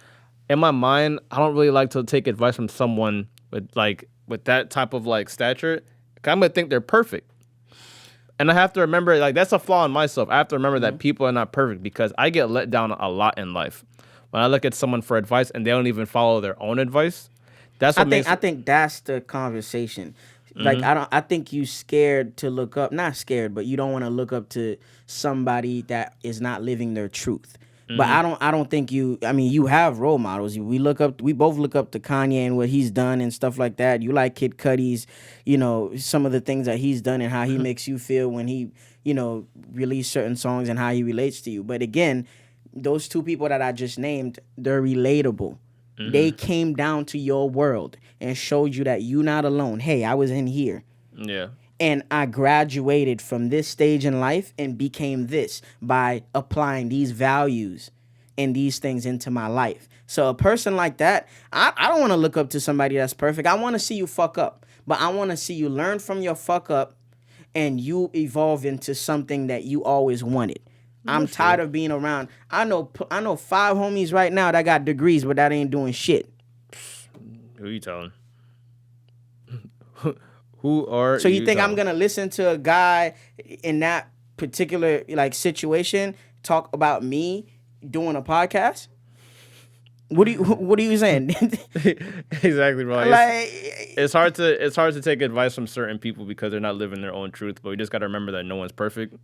in my mind, I don't really like to take advice from someone with that type of, like, stature. I'm going to think they're perfect. And I have to remember, like, that's a flaw in myself. I have to remember that people are not perfect, because I get let down a lot in life. When I look at someone for advice and they don't even follow their own advice, that's what I think that's the conversation. Like, I think you scared to look up, not scared, but you don't want to look up to somebody that is not living their truth. But I don't think you. I mean, you have role models. We both look up to Kanye and what he's done and stuff like that. You like Kid Cudi's, some of the things that he's done and how he makes you feel when he, release certain songs and how he relates to you. But again, those two people that I just named, they're relatable. They came down to your world and showed you that you're not alone. Hey, I was in here. Yeah. And I graduated from this stage in life and became this by applying these values and these things into my life. So a person like that, I don't want to look up to somebody that's perfect. I want to see you fuck up. But I want to see you learn from your fuck up and you evolve into something that you always wanted. I'm tired of being around. I know 5 homies right now that got degrees, but that ain't doing shit. Who you telling? Who are so you think I'm gonna listen to a guy in that particular situation talk about me doing a podcast? What are you saying? Exactly, bro. It's hard to take advice from certain people because they're not living their own truth. But we just gotta remember that no one's perfect,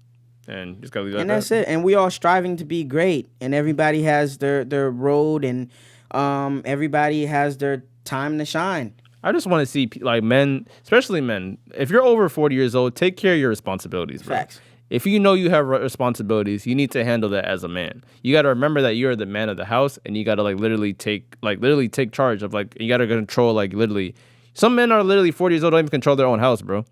and just gotta leave it like that. And that's it. And we all striving to be great, and everybody has their road, and everybody has their time to shine. I just want to see men, especially men. If you're over 40 years old, take care of your responsibilities, bro. Facts. If you know you have responsibilities, you need to handle that as a man. You got to remember that you're the man of the house, and you got to literally take charge of you got to control literally. Some men are literally 40 years old, don't even control their own house, bro.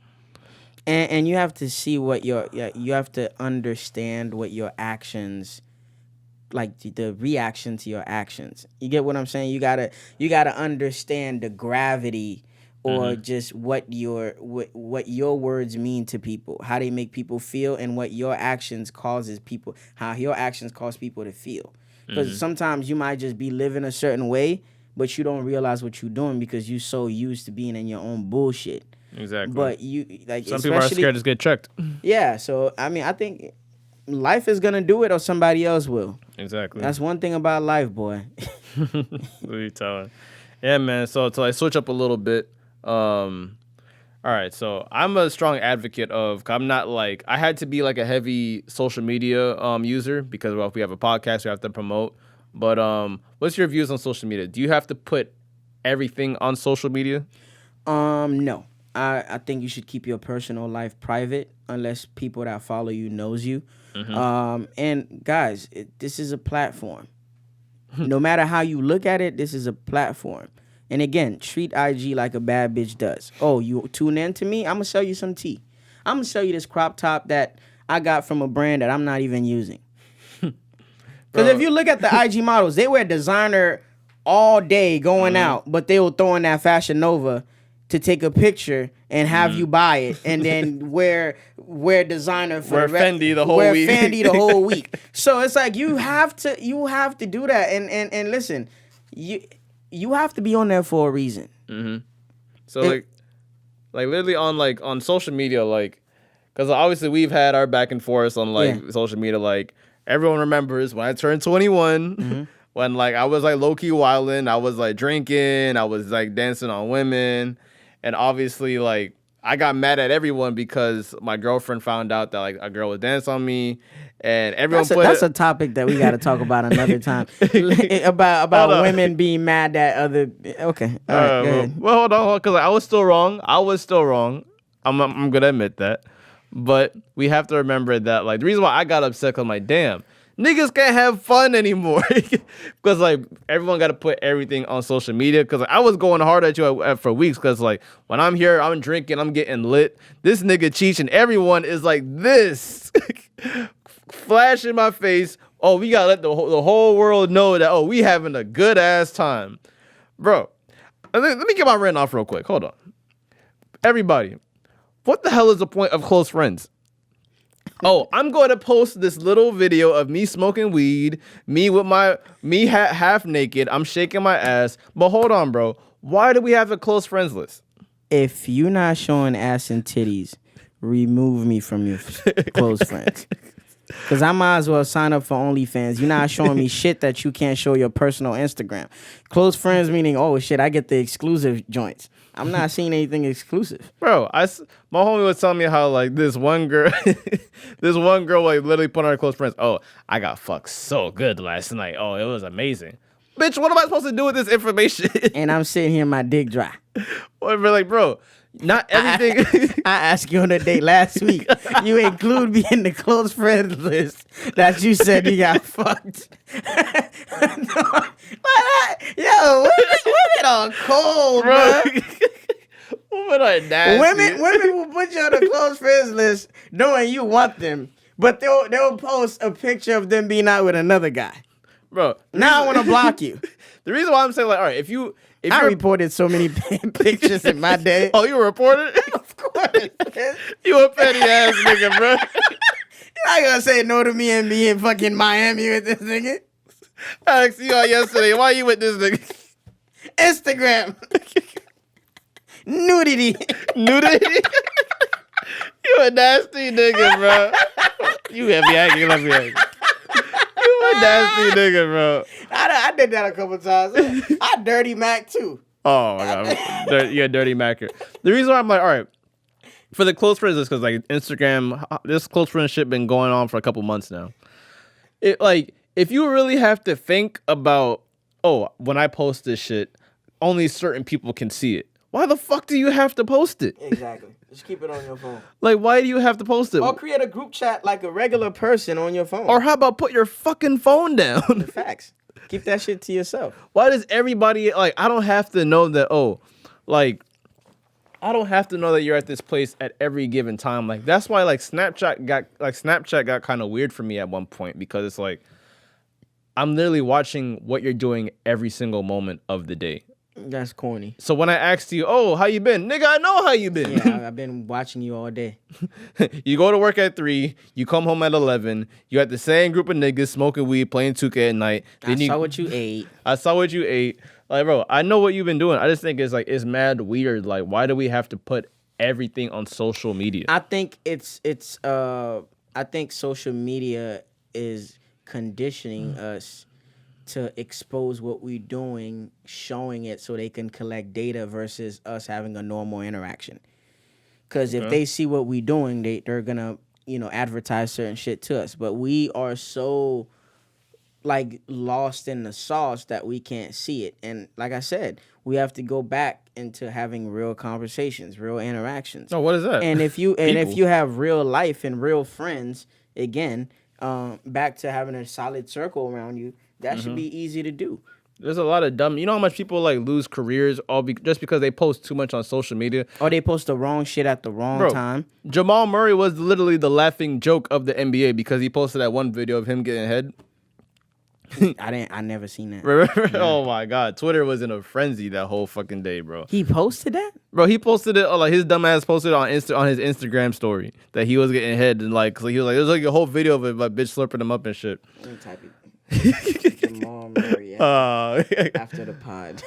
And you have to see what you have to understand what your actions. The reaction to your actions. You get what I'm saying? You gotta understand the gravity or just what your words mean to people, how they make people feel, and what your actions cause people to feel. Because sometimes you might just be living a certain way, but you don't realize what you're doing because you're so used to being in your own bullshit. Exactly. But some people are scared to get checked. Yeah. So I mean, I think life is gonna do it, or somebody else will. Exactly. That's one thing about life, boy. What are you telling? Yeah, man. So to switch up a little bit. All right. So I'm a strong advocate of. I'm not I had to be a heavy social media user because if we have a podcast, we have to promote. But what's your views on social media? Do you have to put everything on social media? No. I think you should keep your personal life private unless people that follow you knows you. And guys, this is a platform. No matter how you look at it, this is a platform. And again, treat IG like a bad bitch does. Oh, you tune in to me? I'm going to sell you some tea. I'm going to sell you this crop top that I got from a brand that I'm not even using. Because if you look at the IG models, they wear designer all day going out, but they will throw in that Fashion Nova to take a picture and have you buy it, and then wear designer for Fendi the whole week. Wear Fendi the whole week. So it's you have to do that, and listen, you have to be on there for a reason. So literally on social media, because obviously we've had our back and forth on social media. Everyone remembers when I turned 21. When I was low key wilding, I was drinking, I was dancing on women. And obviously, I got mad at everyone because my girlfriend found out that a girl would dance on me, and everyone that's a topic that we got to talk about another time about women being mad at other. Okay, all right, go ahead. Well, hold on, because I was still wrong. I'm gonna admit that, but we have to remember that the reason why I got upset because damn. Niggas can't have fun anymore because everyone got to put everything on social media. Because I was going hard at you for weeks. Because when I'm here, I'm drinking, I'm getting lit. This nigga Cheech and everyone is this, flash in my face. Oh, we gotta let the whole world know that we having a good ass time, bro. Let me get my rant off real quick. Hold on, everybody. What the hell is the point of close friends? Oh, I'm going to post this little video of me smoking weed, me half naked. I'm shaking my ass. But hold on, bro. Why do we have a close friends list? If you're not showing ass and titties, remove me from your close friends. Because I might as well sign up for OnlyFans. You're not showing me shit that you can't show your personal Instagram. Close friends meaning, oh shit, I get the exclusive joints. I'm not seeing anything exclusive. Bro, my homie was telling me how like this one girl like literally put on her close friends. Oh, I got fucked so good last night. Oh, it was amazing. Bitch, what am I supposed to do with this information? And I'm sitting here, my dick dry. Well, we're like, bro, not everything. I asked you on a date last week. You include me in the close friends list that you said you got fucked. Yo, women are cold, bro. Women are nasty. Women will put you on the close friends list knowing you want them, but they'll post a picture of them being out with another guy. Bro, now I want to block you. The reason why I'm saying, like, all right, if I reported so many pictures in my day. Oh, you reported? Of course. You a petty ass nigga, bro. You're not gonna say no to me and be in fucking Miami with this nigga. I asked you out yesterday. Why you with this nigga? Instagram. Nudity. Nudity? You a nasty nigga, bro. You let me acting. You a nasty nigga, bro. I did that a couple times. I dirty Mac too. Oh my god, you're a dirty Macker. The reason why I'm like, all right, for the close friends is because like Instagram, this close friendship been going on for a couple months now. It like if you really have to think about, oh, when I post this shit, only certain people can see it. Why the fuck do you have to post it? Exactly. Just keep it on your phone. Like, why do you have to post it? Or create a group chat like a regular person on your phone. Or how about put your fucking phone down? Facts. Keep that shit to yourself. Why does everybody, like, I don't have to know that, oh, like, I don't have to know that you're at this place at every given time. Like, that's why, like, Snapchat got kind of weird for me at one point because it's like, I'm literally watching what you're doing every single moment of the day. That's corny. So when I asked you, oh, how you been? Nigga, I know how you been. Yeah, I've been watching you all day. You go to work at 3, you come home at 11, you at the same group of niggas smoking weed, playing 2K at night. I saw what you ate. I saw what you ate. Like, bro, I know what you've been doing. I just think it's like, it's mad weird. Like, why do we have to put everything on social media? I think I think social media is conditioning us to expose what we're doing, showing it so they can collect data versus us having a normal interaction. Because if they see what we're doing, they're gonna, advertise certain shit to us. But we are so like lost in the sauce that we can't see it. And like I said, we have to go back into having real conversations, real interactions. Oh, what is that? And if you have real life and real friends, again, back to having a solid circle around you, that should be easy to do. There's a lot of dumb. You know how much people like lose careers just because they post too much on social media, or they post the wrong shit at the wrong time. Jamal Murray was literally the laughing joke of the NBA because he posted that one video of him getting head. I never seen that. Oh my god, Twitter was in a frenzy that whole fucking day, bro. He posted that? Bro, he posted it, like his dumb ass posted it on his Instagram story that he was getting head and like, so he was like, there's like a whole video of it, like bitch slurping him up and shit. Let me type it. Jamal Murray after the pod.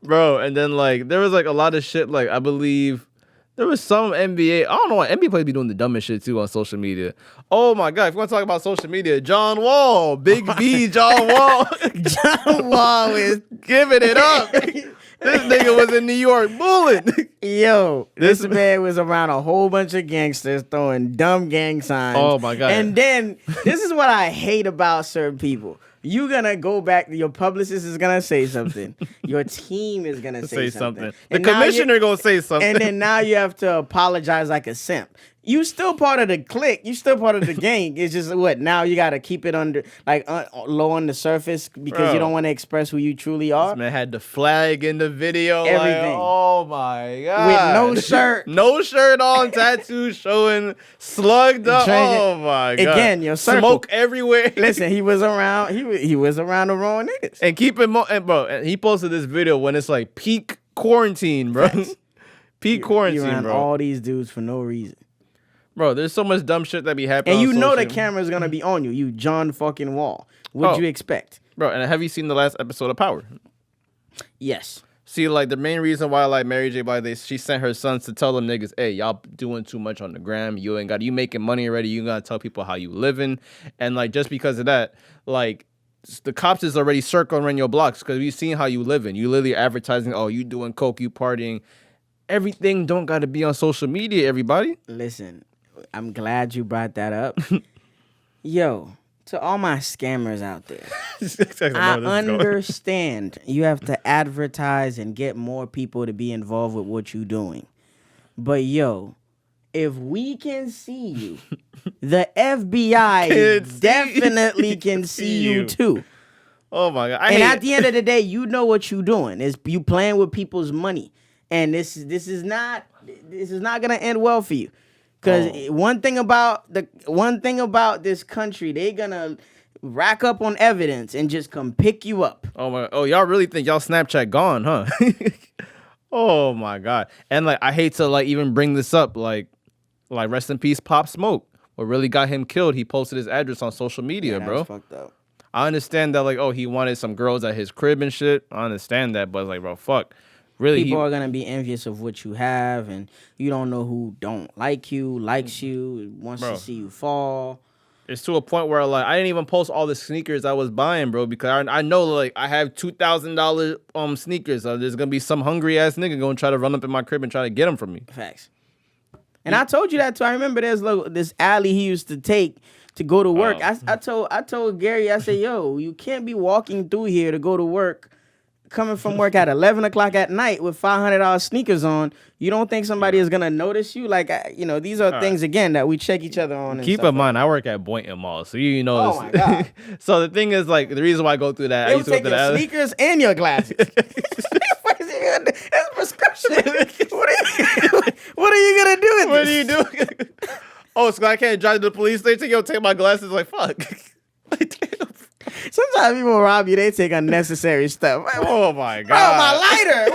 Bro, and then like there was like a lot of shit, like I believe there was some NBA, I don't know why NBA players be doing the dumbest shit too on social media. Oh my god, if you want to talk about social media, John Wall, Big B, John Wall. John Wall is giving it up. This nigga was in New York bulling. Yo, this man was around a whole bunch of gangsters throwing dumb gang signs. Oh my god. And then this is what I hate about certain people. You're gonna go back, your publicist is gonna say something. Your team is gonna say something. The commissioner gonna say something. And then now you have to apologize like a simp. You still part of the clique. You still part of the gang. It's just what now you got to keep it under low on the surface because you don't want to express who you truly are. This man had the flag in the video. Everything. Like, oh my god. With no shirt. No shirt on, tattoos showing, slugged up. Oh my god. Again, your circle. Smoke everywhere. Listen, he was around. He was around the wrong niggas. And keep it, and he posted this video when it's like peak quarantine, bro. Peak quarantine, around bro. All these dudes for no reason. Bro, there's so much dumb shit that be happening. And you know the camera's gonna be on you. You John fucking Wall. What'd you expect? Bro, and have you seen the last episode of Power? Yes. See, like the main reason why like Mary J. Blige, she sent her sons to tell them niggas, hey, y'all doing too much on the gram. You ain't got, you making money already. You gotta tell people how you living. And like just because of that, like the cops is already circling around your blocks because we've seen how you living. You literally advertising, oh, you doing coke, you partying. Everything don't got to be on social media, everybody. Listen, I'm glad you brought that up. Yo, to all my scammers out there, I understand you have to advertise and get more people to be involved with what you're doing. But yo, if we can see you, the FBI definitely can see you too. Oh my God. At the end of the day, you know what you're doing. Is you playing with people's money. And this is not gonna end well for you. Because one thing about this country, they gonna rack up on evidence and just come pick you up. Oh my! Oh, y'all really think y'all Snapchat gone, huh? Oh my God! And like, I hate to like even bring this up, like rest in peace, Pop Smoke. What really got him killed? He posted his address on social media, bro. That's fucked up. I understand that, like, oh, he wanted some girls at his crib and shit. I understand that, but like, bro, fuck. Really, people are gonna be envious of what you have, and you don't know who don't like you, likes you, wants to see you fall. It's to a point where like I didn't even post all the sneakers I was buying, bro, because I know like I have $2,000 sneakers. So there's gonna be some hungry ass nigga gonna try to run up in my crib and try to get them from me. Facts. And I told you that too. I remember there's this alley he used to take to go to work. I told Gary, I said, yo, you can't be walking through here to go to work, coming from work at 11 o'clock at night with $500 sneakers on. You don't think somebody is gonna notice you? Like, these are things again that we check each other on. Keep in mind, I work at Boynton Mall, so you know. Oh my God! So the thing is, like, the reason why I go through that, I used to take your sneakers and your glasses. That's prescription. What are you gonna do with this? What are you doing? Oh, so I can't drive to the police station? Yo, take my glasses. Like, fuck. Like, damn. Sometimes people rob you, they take unnecessary stuff. Oh my God. Oh, my lighter.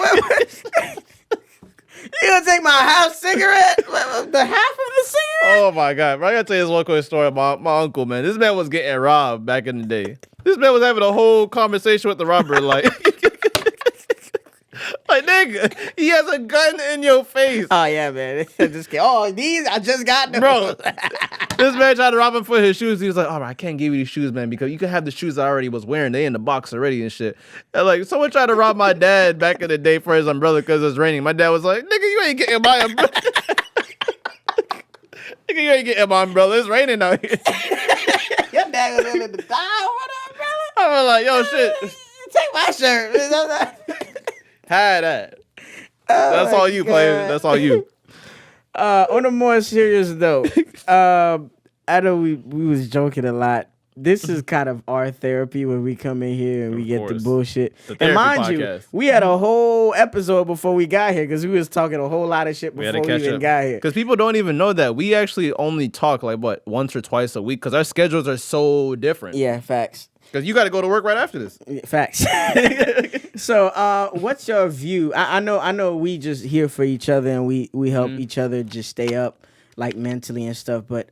You gonna take my house cigarette? The half of the cigarette? Oh my God. Bro, I gotta tell you this one quick story about my uncle, man. This man was getting robbed back in the day. This man was having a whole conversation with the robber, like, like, nigga, he has a gun in your face. Oh yeah, man. These I just got them. Bro, this man tried to rob him for his shoes. He was like, all right, I can't give you these shoes, man, because you can have the shoes I already was wearing. They in the box already and shit. And like, someone tried to rob my dad back in the day for his umbrella because it was raining. My dad was like, nigga, you ain't getting my umbrella. Nigga, you ain't getting my umbrella. It's raining out here. Your dad was willing to die over the umbrella? I was like, yo, shit. Take my shirt. Had that. That's all you, player. That's all you. On a more serious note, I know we was joking a lot. This is kind of our therapy when we come in here and we get the bullshit. And mind you, we had a whole episode before we got here because we was talking a whole lot of shit before we even got here. Because people don't even know that we actually only talk like what, once or twice a week because our schedules are so different. Yeah, facts. Because you got to go to work right after this. Facts. So, what's your view? I know we just here for each other and we help each other just stay up like mentally and stuff. But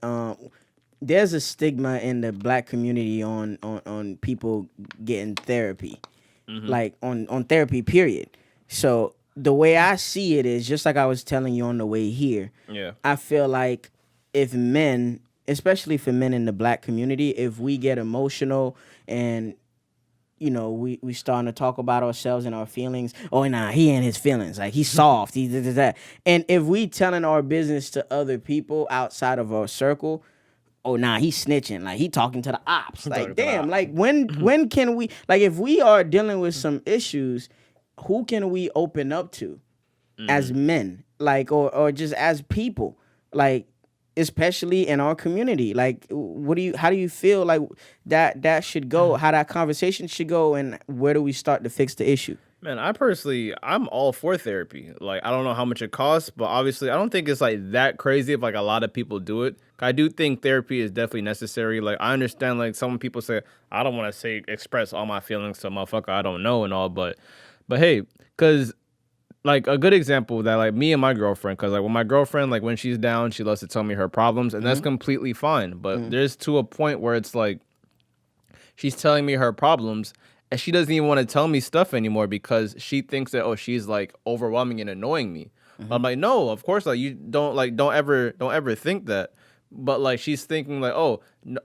there's a stigma in the black community on people getting therapy, like on therapy. Period. So the way I see it is just like I was telling you on the way here. Yeah. I feel like if men, especially for men in the black community, if we get emotional and we starting to talk about ourselves and our feelings. Oh, nah, he ain't his feelings. Like, he's soft. He that. And if we telling our business to other people outside of our circle, oh, nah, he's snitching. Like, he talking to the ops. Like, damn. Like, when can we, like, if we are dealing with some issues, who can we open up to as men? Like, or just as people? Like, especially in our community. Like, how do you feel like that should go, how that conversation should go, and where do we start to fix the issue? Man, I'm all for therapy. Like, I don't know how much it costs, but obviously I don't think it's like that crazy if like a lot of people do it. I do think therapy is definitely necessary. Like, I understand like some people say, I don't want to express all my feelings to a motherfucker I don't know and all, but hey, because like a good example that like me and my girlfriend, because like with my girlfriend, like when she's down, she loves to tell me her problems, and that's completely fine. But there's to a point where it's like she's telling me her problems, and she doesn't even want to tell me stuff anymore because she thinks that she's like overwhelming and annoying me. But I'm like, no, of course, like you don't ever think that. but like she's thinking like, oh,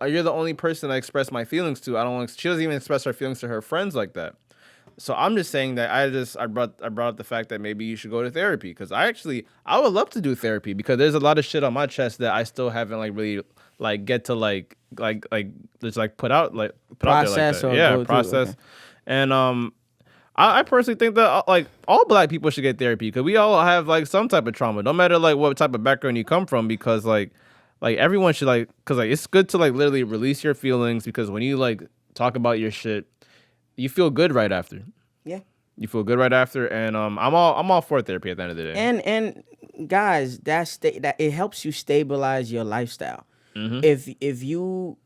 you're the only person I express my feelings to. I don't want. She doesn't even express her feelings to her friends like that. So I'm just saying that I brought up the fact that maybe you should go to therapy because I would love to do therapy because there's a lot of shit on my chest that I still haven't like really like get to like just like put out there like Process that. or Yeah, go through. process. Okay. And I personally think that like all black people should get therapy because we all have like some type of trauma, no matter like what type of background you come from. Because like everyone should like because like it's good to like literally release your feelings because when you like talk about your shit, you feel good right after. Yeah. You feel good right after, and I'm all for therapy at the end of the day. And guys, that it helps you stabilize your lifestyle. If you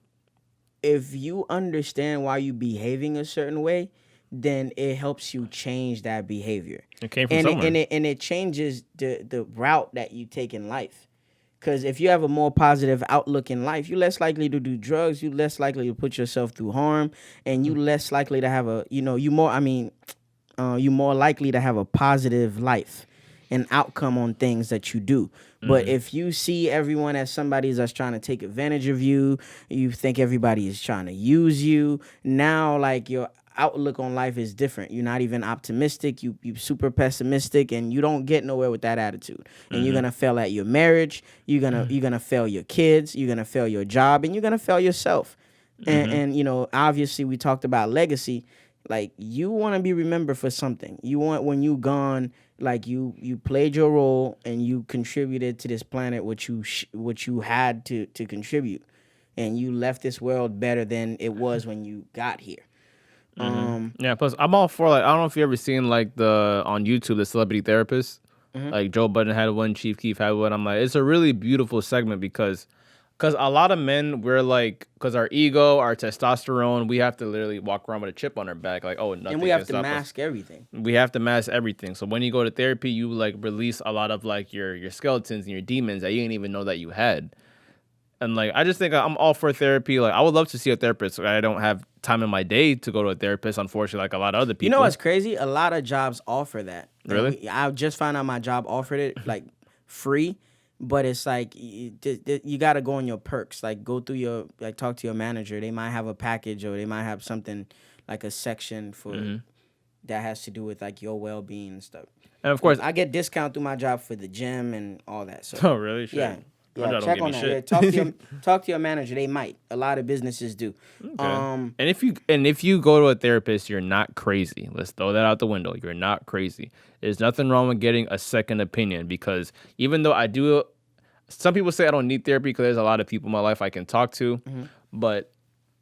understand why you behaving a certain way, then it helps you change that behavior. It came from and somewhere. it changes the route that you take in life. Because if you have a more positive outlook in life, you're less likely to do drugs. You're less likely to put yourself through harm, and you less likely to have you're more likely to have a positive life and outcome on things that you do. But if you see everyone as somebody that's trying to take advantage of you, you think everybody is trying to use you, now like your outlook on life is different. You're not even optimistic. You super pessimistic, and you don't get nowhere with that attitude. And you're gonna fail at your marriage. You're gonna fail your kids. You're gonna fail your job, and you're gonna fail yourself. And obviously we talked about legacy. Like you want to be remembered for something. You want when you gone, like you played your role and you contributed to this planet what you had to contribute, and you left this world better than it was when you got here. Yeah, plus I'm all for like I don't know if you ever seen like the on YouTube the celebrity therapist. Like Joe Budden had one, Chief Keef had one. I'm like, it's a really beautiful segment because a lot of men we're like because our ego, our testosterone, we have to literally walk around with a chip on our back, like oh nothing. And we can have to stop us. mask everything. We have to mask everything. So when you go to therapy, you like release a lot of like your skeletons and your demons that you didn't even know that you had. And like I just think I'm all for therapy. Like I would love to see a therapist. I don't have time in my day to go to a therapist, unfortunately, like a lot of other people. You know what's crazy? A lot of jobs offer that. Really? I just found out my job offered it like free, but it's like you got to go on your perks. Like go through talk to your manager. They might have a package or they might have something like a section for that has to do with like your well being and stuff. And of course, I get discount through my job for the gym and all that. So oh really? Shit. yeah. My Yeah, job don't check give on me that. shit. Yeah, talk to your manager. They might. A lot of businesses do. Okay. And if you go to a therapist, you're not crazy. Let's throw that out the window. You're not crazy. There's nothing wrong with getting a second opinion because even though some people say I don't need therapy because there's a lot of people in my life I can talk to, but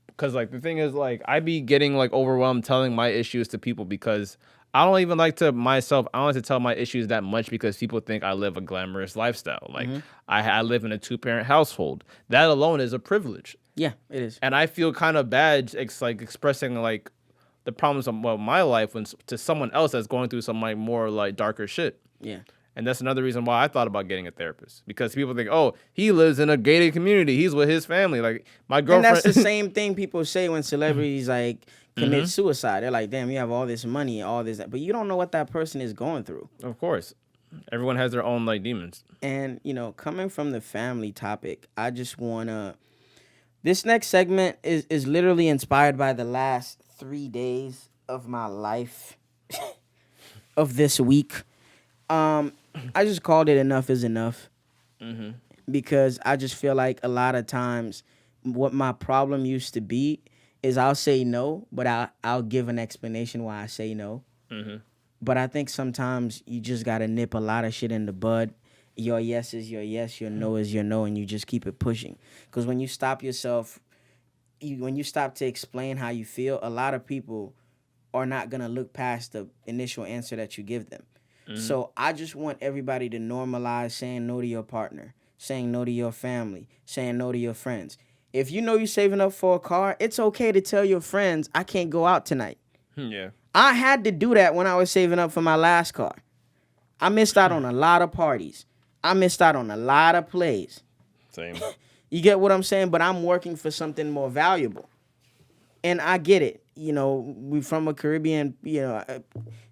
because like the thing is like I be getting like overwhelmed telling my issues to people because I don't even like to myself. I don't like to tell my issues that much because people think I live a glamorous lifestyle. Like I live in a 2-parent household. That alone is a privilege. Yeah, it is. And I feel kind of bad, like expressing like the problems of my life to someone else that's going through some like more like darker shit. Yeah. And that's another reason why I thought about getting a therapist because people think, oh, he lives in a gated community. He's with his family. Like my girlfriend. And that's the same thing people say when celebrities like commit suicide. They're like, damn, you have all this money, all this, but you don't know what that person is going through. Of course. Everyone has their own like demons. And, coming from the family topic, I just want to, this next segment is literally inspired by the last 3 days of my life of this week. I just called it enough is enough because I just feel like a lot of times what my problem used to be is I'll say no, but I'll give an explanation why I say no. But I think sometimes you just got to nip a lot of shit in the bud. Your yes is your yes, your no is your no, and you just keep it pushing. Because when you stop yourself, when you stop to explain how you feel, a lot of people are not going to look past the initial answer that you give them. So I just want everybody to normalize saying no to your partner, saying no to your family, saying no to your friends. If you know you're saving up for a car, it's okay to tell your friends, I can't go out tonight. Yeah. I had to do that when I was saving up for my last car. I missed out on a lot of parties. I missed out on a lot of plays. Same. You get what I'm saying? But I'm working for something more valuable. And I get it. We from a Caribbean,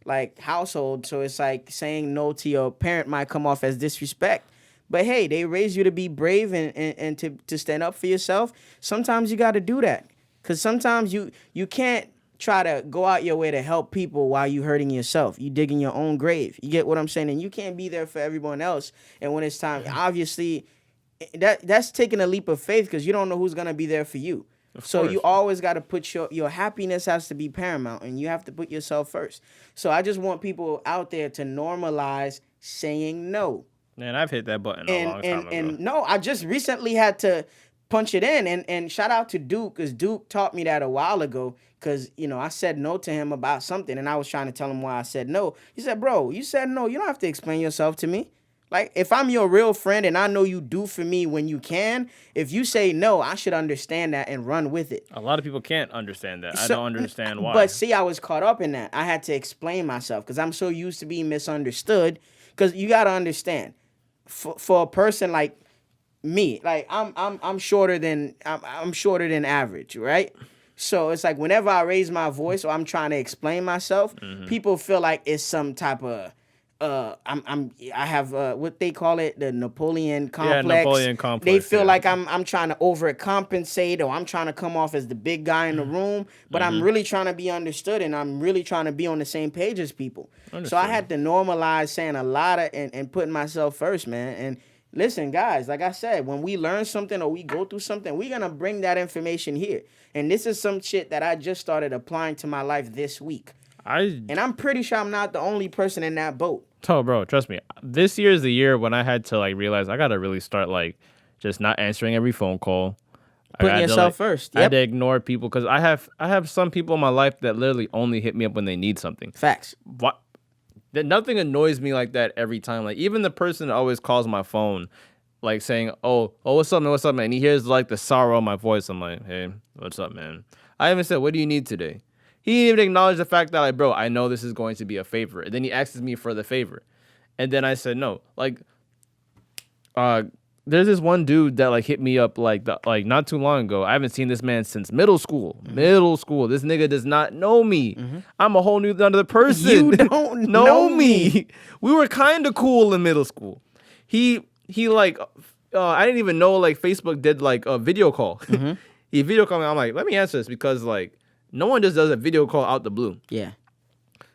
like household. So it's like saying no to your parent might come off as disrespect. But hey, they raised you to be brave and to stand up for yourself. Sometimes you got to do that. Because sometimes you can't try to go out your way to help people while you hurting yourself. You digging your own grave. You get what I'm saying? And you can't be there for everyone else. And when it's time, obviously, that's taking a leap of faith because you don't know who's going to be there for you. So you always got to put your happiness has to be paramount, and you have to put yourself first. So I just want people out there to normalize saying no. Man, I've hit that button a long time ago. And no, I just recently had to punch it in. And shout out to Duke, because Duke taught me that a while ago, because, I said no to him about something, and I was trying to tell him why I said no. He said, bro, you said no. You don't have to explain yourself to me. Like, if I'm your real friend and I know you do for me when you can, if you say no, I should understand that and run with it. A lot of people can't understand that. I don't understand why. But see, I was caught up in that. I had to explain myself because I'm so used to being misunderstood. Because you got to understand, for a person like me, like I'm shorter than average, right? So it's like whenever I raise my voice or I'm trying to explain myself, people feel like it's some type of I have what they call it, the Napoleon complex. Yeah, Napoleon complex. They feel like I'm trying to overcompensate, or I'm trying to come off as the big guy in the room, but I'm really trying to be understood, and I'm really trying to be on the same page as people. So I had to normalize saying a lot of and putting myself first, man. And listen, guys, like I said, when we learn something or we go through something, we're gonna bring that information here. And this is some shit that I just started applying to my life this week. And I'm pretty sure I'm not the only person in that boat. Oh, bro, trust me. This year is the year when I had to realize I gotta really start just not answering every phone call. Putting yourself first. Yep. I had to ignore people because I have some people in my life that literally only hit me up when they need something. Facts. What? Nothing annoys me like that every time. Like, even the person that always calls my phone, saying, oh, what's up, man? What's up, man? And he hears the sorrow in my voice. I'm like, hey, what's up, man? I even said, what do you need today? He didn't even acknowledge the fact that, bro, I know this is going to be a favor. And then he asks me for the favor. And then I said no. There's this one dude that, hit me up, not too long ago. I haven't seen this man since middle school. Mm-hmm. Middle school. This nigga does not know me. Mm-hmm. I'm a whole new other person. You don't know me. We were kind of cool in middle school. He I didn't even know, Facebook did, a video call. Mm-hmm. He video called me. I'm like, let me answer this because, no one just does a video call out the blue. Yeah.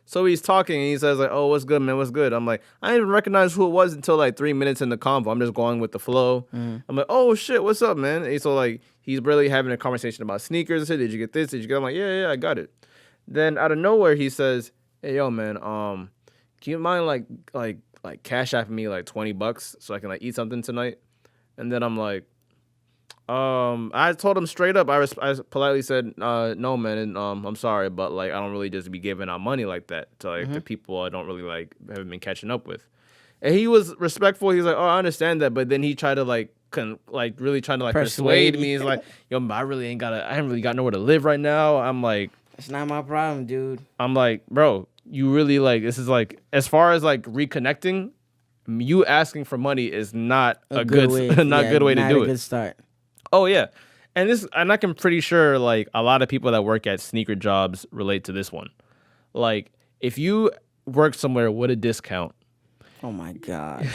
So he's talking and he says oh, what's good, man? What's good? I'm like, I didn't even recognize who it was until 3 minutes in the convo. I'm just going with the flow. I'm like, oh shit, what's up, man? And so he's really having a conversation about sneakers. I said, did you get this? Did you get? I'm like, yeah, I got it. Then out of nowhere he says, hey, yo, man, can you mind like cash apping me $20 so I can eat something tonight? And then I'm like, I told him straight up. I politely said, no, man, and I'm sorry, but I don't really just be giving out money like that to to people I don't really haven't been catching up with. And he was respectful. He's like, oh, I understand that, but then he tried to really trying to persuade me. He's like, yo, I haven't really got nowhere to live right now. I'm like, it's not my problem, dude. I'm like, bro, you really this is as far as reconnecting, you asking for money is not a good way, good way to do it. Good start. Oh yeah, and I'm pretty sure a lot of people that work at sneaker jobs relate to this one. If you work somewhere with a discount, oh my god,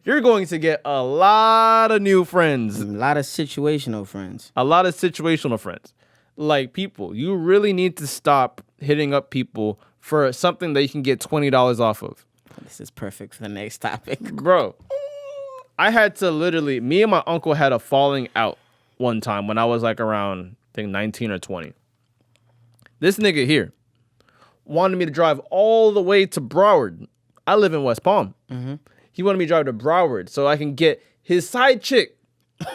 you're going to get a lot of new friends, a lot of situational friends, people. You really need to stop hitting up people for something that you can get $20 off of. This is perfect for the next topic, bro. I had to me and my uncle had a falling out one time when I was around, I think 19 or 20. This nigga here wanted me to drive all the way to Broward. I live in West Palm. Mm-hmm. He wanted me to drive to Broward so I can get his side chick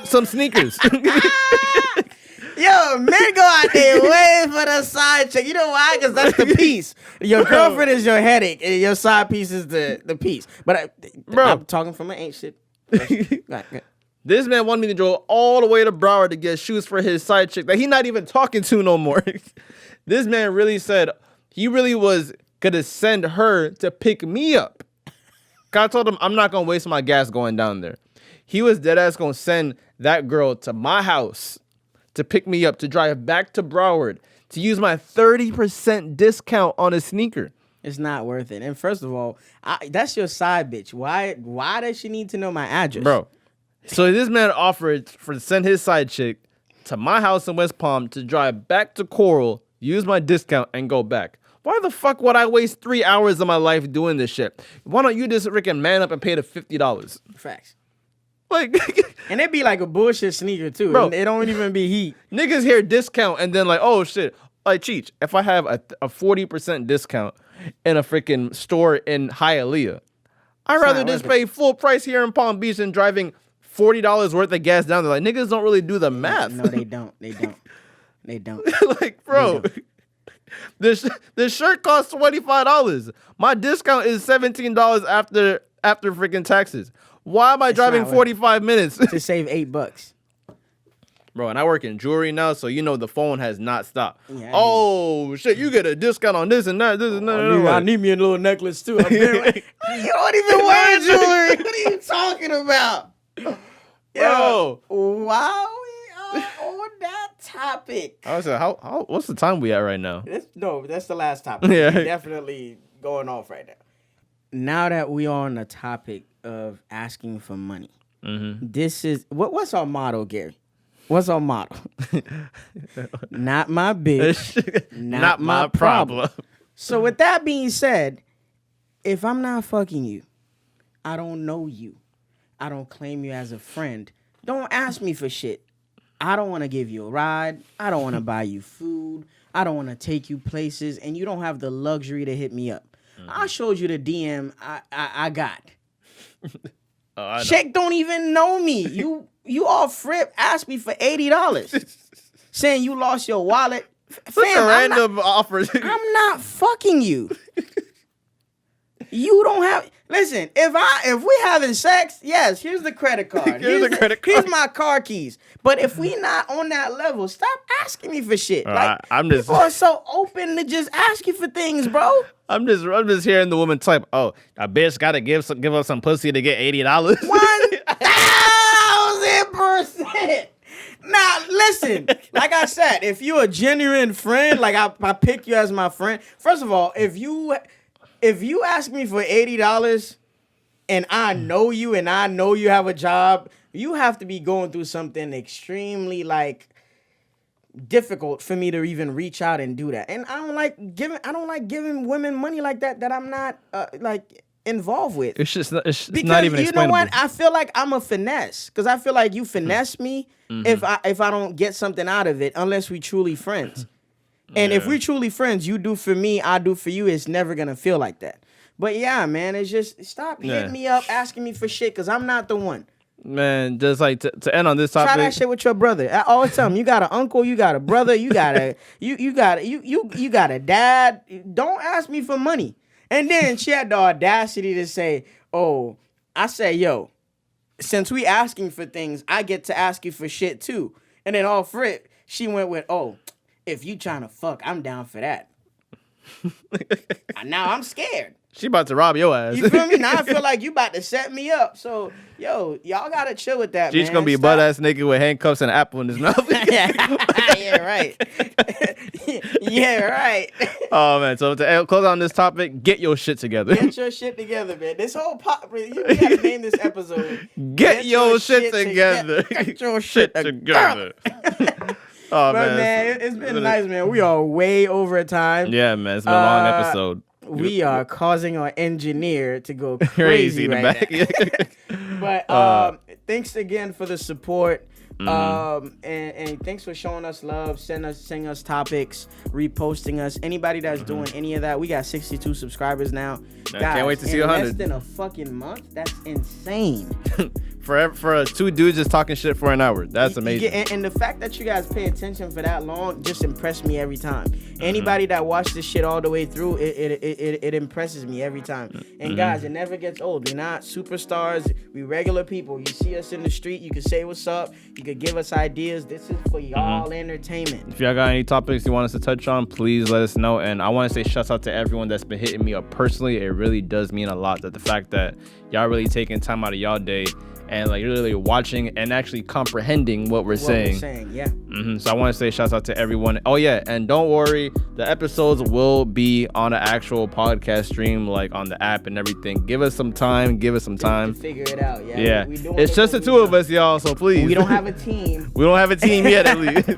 some sneakers. Yo, men go out there waiting for the side chick. You know why? Because that's the piece. Your girlfriend is your headache, and your side piece is the piece. But I'm talking from an ain't shit. This man wanted me to go all the way to Broward to get shoes for his side chick that he not even talking to no more. This man really said he really was gonna send her to pick me up. I told him I'm not gonna waste my gas going down there. He was dead ass gonna send that girl to my house to pick me up, to drive back to Broward, to use my 30% discount on a sneaker. It's not worth it. And first of all, that's your side bitch. Why does she need to know my address? Bro, so this man offered to send his side chick to my house in West Palm to drive back to Coral, use my discount, and go back. Why the fuck would I waste 3 hours of my life doing this shit? Why don't you just freaking man up and pay the $50? Facts. Like, and it be like a bullshit sneaker too. Bro, it don't even be heat. Niggas hear discount and then like, oh shit. Like, Cheech, if I have a 40% discount in a freaking store in Hialeah, I'd rather just pay full price here in Palm Beach than driving $40 worth of gas down there. Like, niggas don't really do the math. No, they don't. They don't. Like, bro, this shirt costs $25. My discount is $17 after freaking taxes. Why am I driving 45 minutes? To save $8. Bro, and I work in jewelry now, so you know the phone has not stopped. Yeah, shit, you get a discount on this and that, this and that. I need me a little necklace too. You don't even wear jewelry. What are you talking about? Bro. While we are on that topic. I was like, what's the time we at right now? That's the last topic. Yeah. We're definitely going off right now. Now that we are on the topic of asking for money, this is what's our motto, Gary? What's our motto? Not my bitch, not my problem. So with that being said, if I'm not fucking you, I don't know you, I don't claim you as a friend, don't ask me for shit. I don't want to give you a ride. I don't want to buy you food. I don't want to take you places, and you don't have the luxury to hit me up. I showed you the DM I got. Chick don't even know me. You all frip asked me for $80, saying you lost your wallet. Fam, random offers. I'm not fucking you. You don't have. Listen, if we having sex, yes, here's the credit card. Here's my car keys. But if we not on that level, stop asking me for shit. People are so open to just ask you for things, bro. I'm just hearing the woman type, oh, a bitch gotta give up some pussy to get $80. 1,000%. Now, listen, like I said, if you a genuine friend, like I pick you as my friend. First of all, if you ask me for $80 and I know you and I know you have a job, you have to be going through something extremely difficult for me to even reach out and do that. And I don't like giving women money like that I'm not involved with. It's just not even explainable. You know what? I feel like I'm a finesse because I feel like you finesse me if I don't get something out of it unless we truly friends. And if we're truly friends, you do for me, I do for you. It's never gonna feel like that. But yeah, man, it's just stop hitting me up asking me for shit because I'm not the one. Man, just like to end on this topic. Try that shit with your brother. I always tell him, you got an uncle, you got a brother, you got a you got a dad. Don't ask me for money. And then she had the audacity to say, "Oh," I say, "Yo, since we asking for things, I get to ask you for shit too." And then all for it, she went with, "Oh, if you trying to fuck, I'm down for that." Now I'm scared. She about to rob your ass. You feel me? Now I feel like you about to set me up. So, y'all gotta chill with that, She's man. Gonna be butt ass naked with handcuffs and an apple in his mouth. Yeah, right. Yeah, right. Oh man, so to close on this topic, get your shit together. Get your shit together, man. This whole you gotta name this episode. Get your shit together. Get your shit together. Oh, but man, it's been nice, man. We are way over time. Yeah, man, it's been a long episode. We are causing our engineer to go crazy in the right back. But thanks again for the support. And thanks for showing us love, sending us topics, reposting us. Anybody that's doing any of that, we got 62 subscribers now. I can't wait to see 100. Less than a fucking month. That's insane. For two dudes just talking shit for an hour. That's amazing. And the fact that you guys pay attention for that long just impressed me every time. Anybody that watched this shit all the way through, it impresses me every time. And guys, it never gets old. We're not superstars. We regular people. You see us in the street, you can say what's up. You can give us ideas. This is for y'all entertainment. If y'all got any topics you want us to touch on, please let us know. And I want to say shouts out to everyone that's been hitting me up personally. It really does mean a lot that the fact that y'all really taking time out of y'all day and like you're literally watching and actually comprehending what we're saying. Yeah. So I want to say shouts out to everyone. Oh yeah, and don't worry, the episodes will be on an actual podcast stream, like on the app and everything. Give us some time. To figure it out. Yeah. It's just the two of us, y'all. So please. We don't have a team. We don't have a team yet, at least.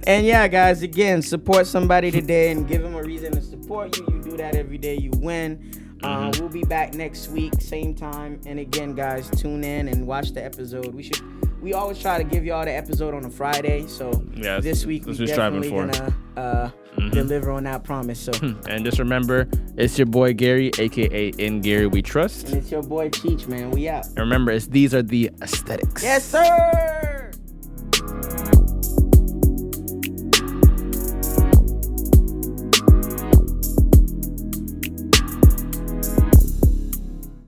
And yeah, guys, again, support somebody today and give them a reason to support you. You do that every day, you win. We'll be back next week, same time. And again, guys, tune in and watch the episode. We always try to give y'all the episode on a Friday. So this week we're definitely gonna deliver on that promise. So and just remember, it's your boy Gary, aka In Gary We Trust. And it's your boy Cheech, man. We out. And remember, these are the aesthetics. Yes, sir.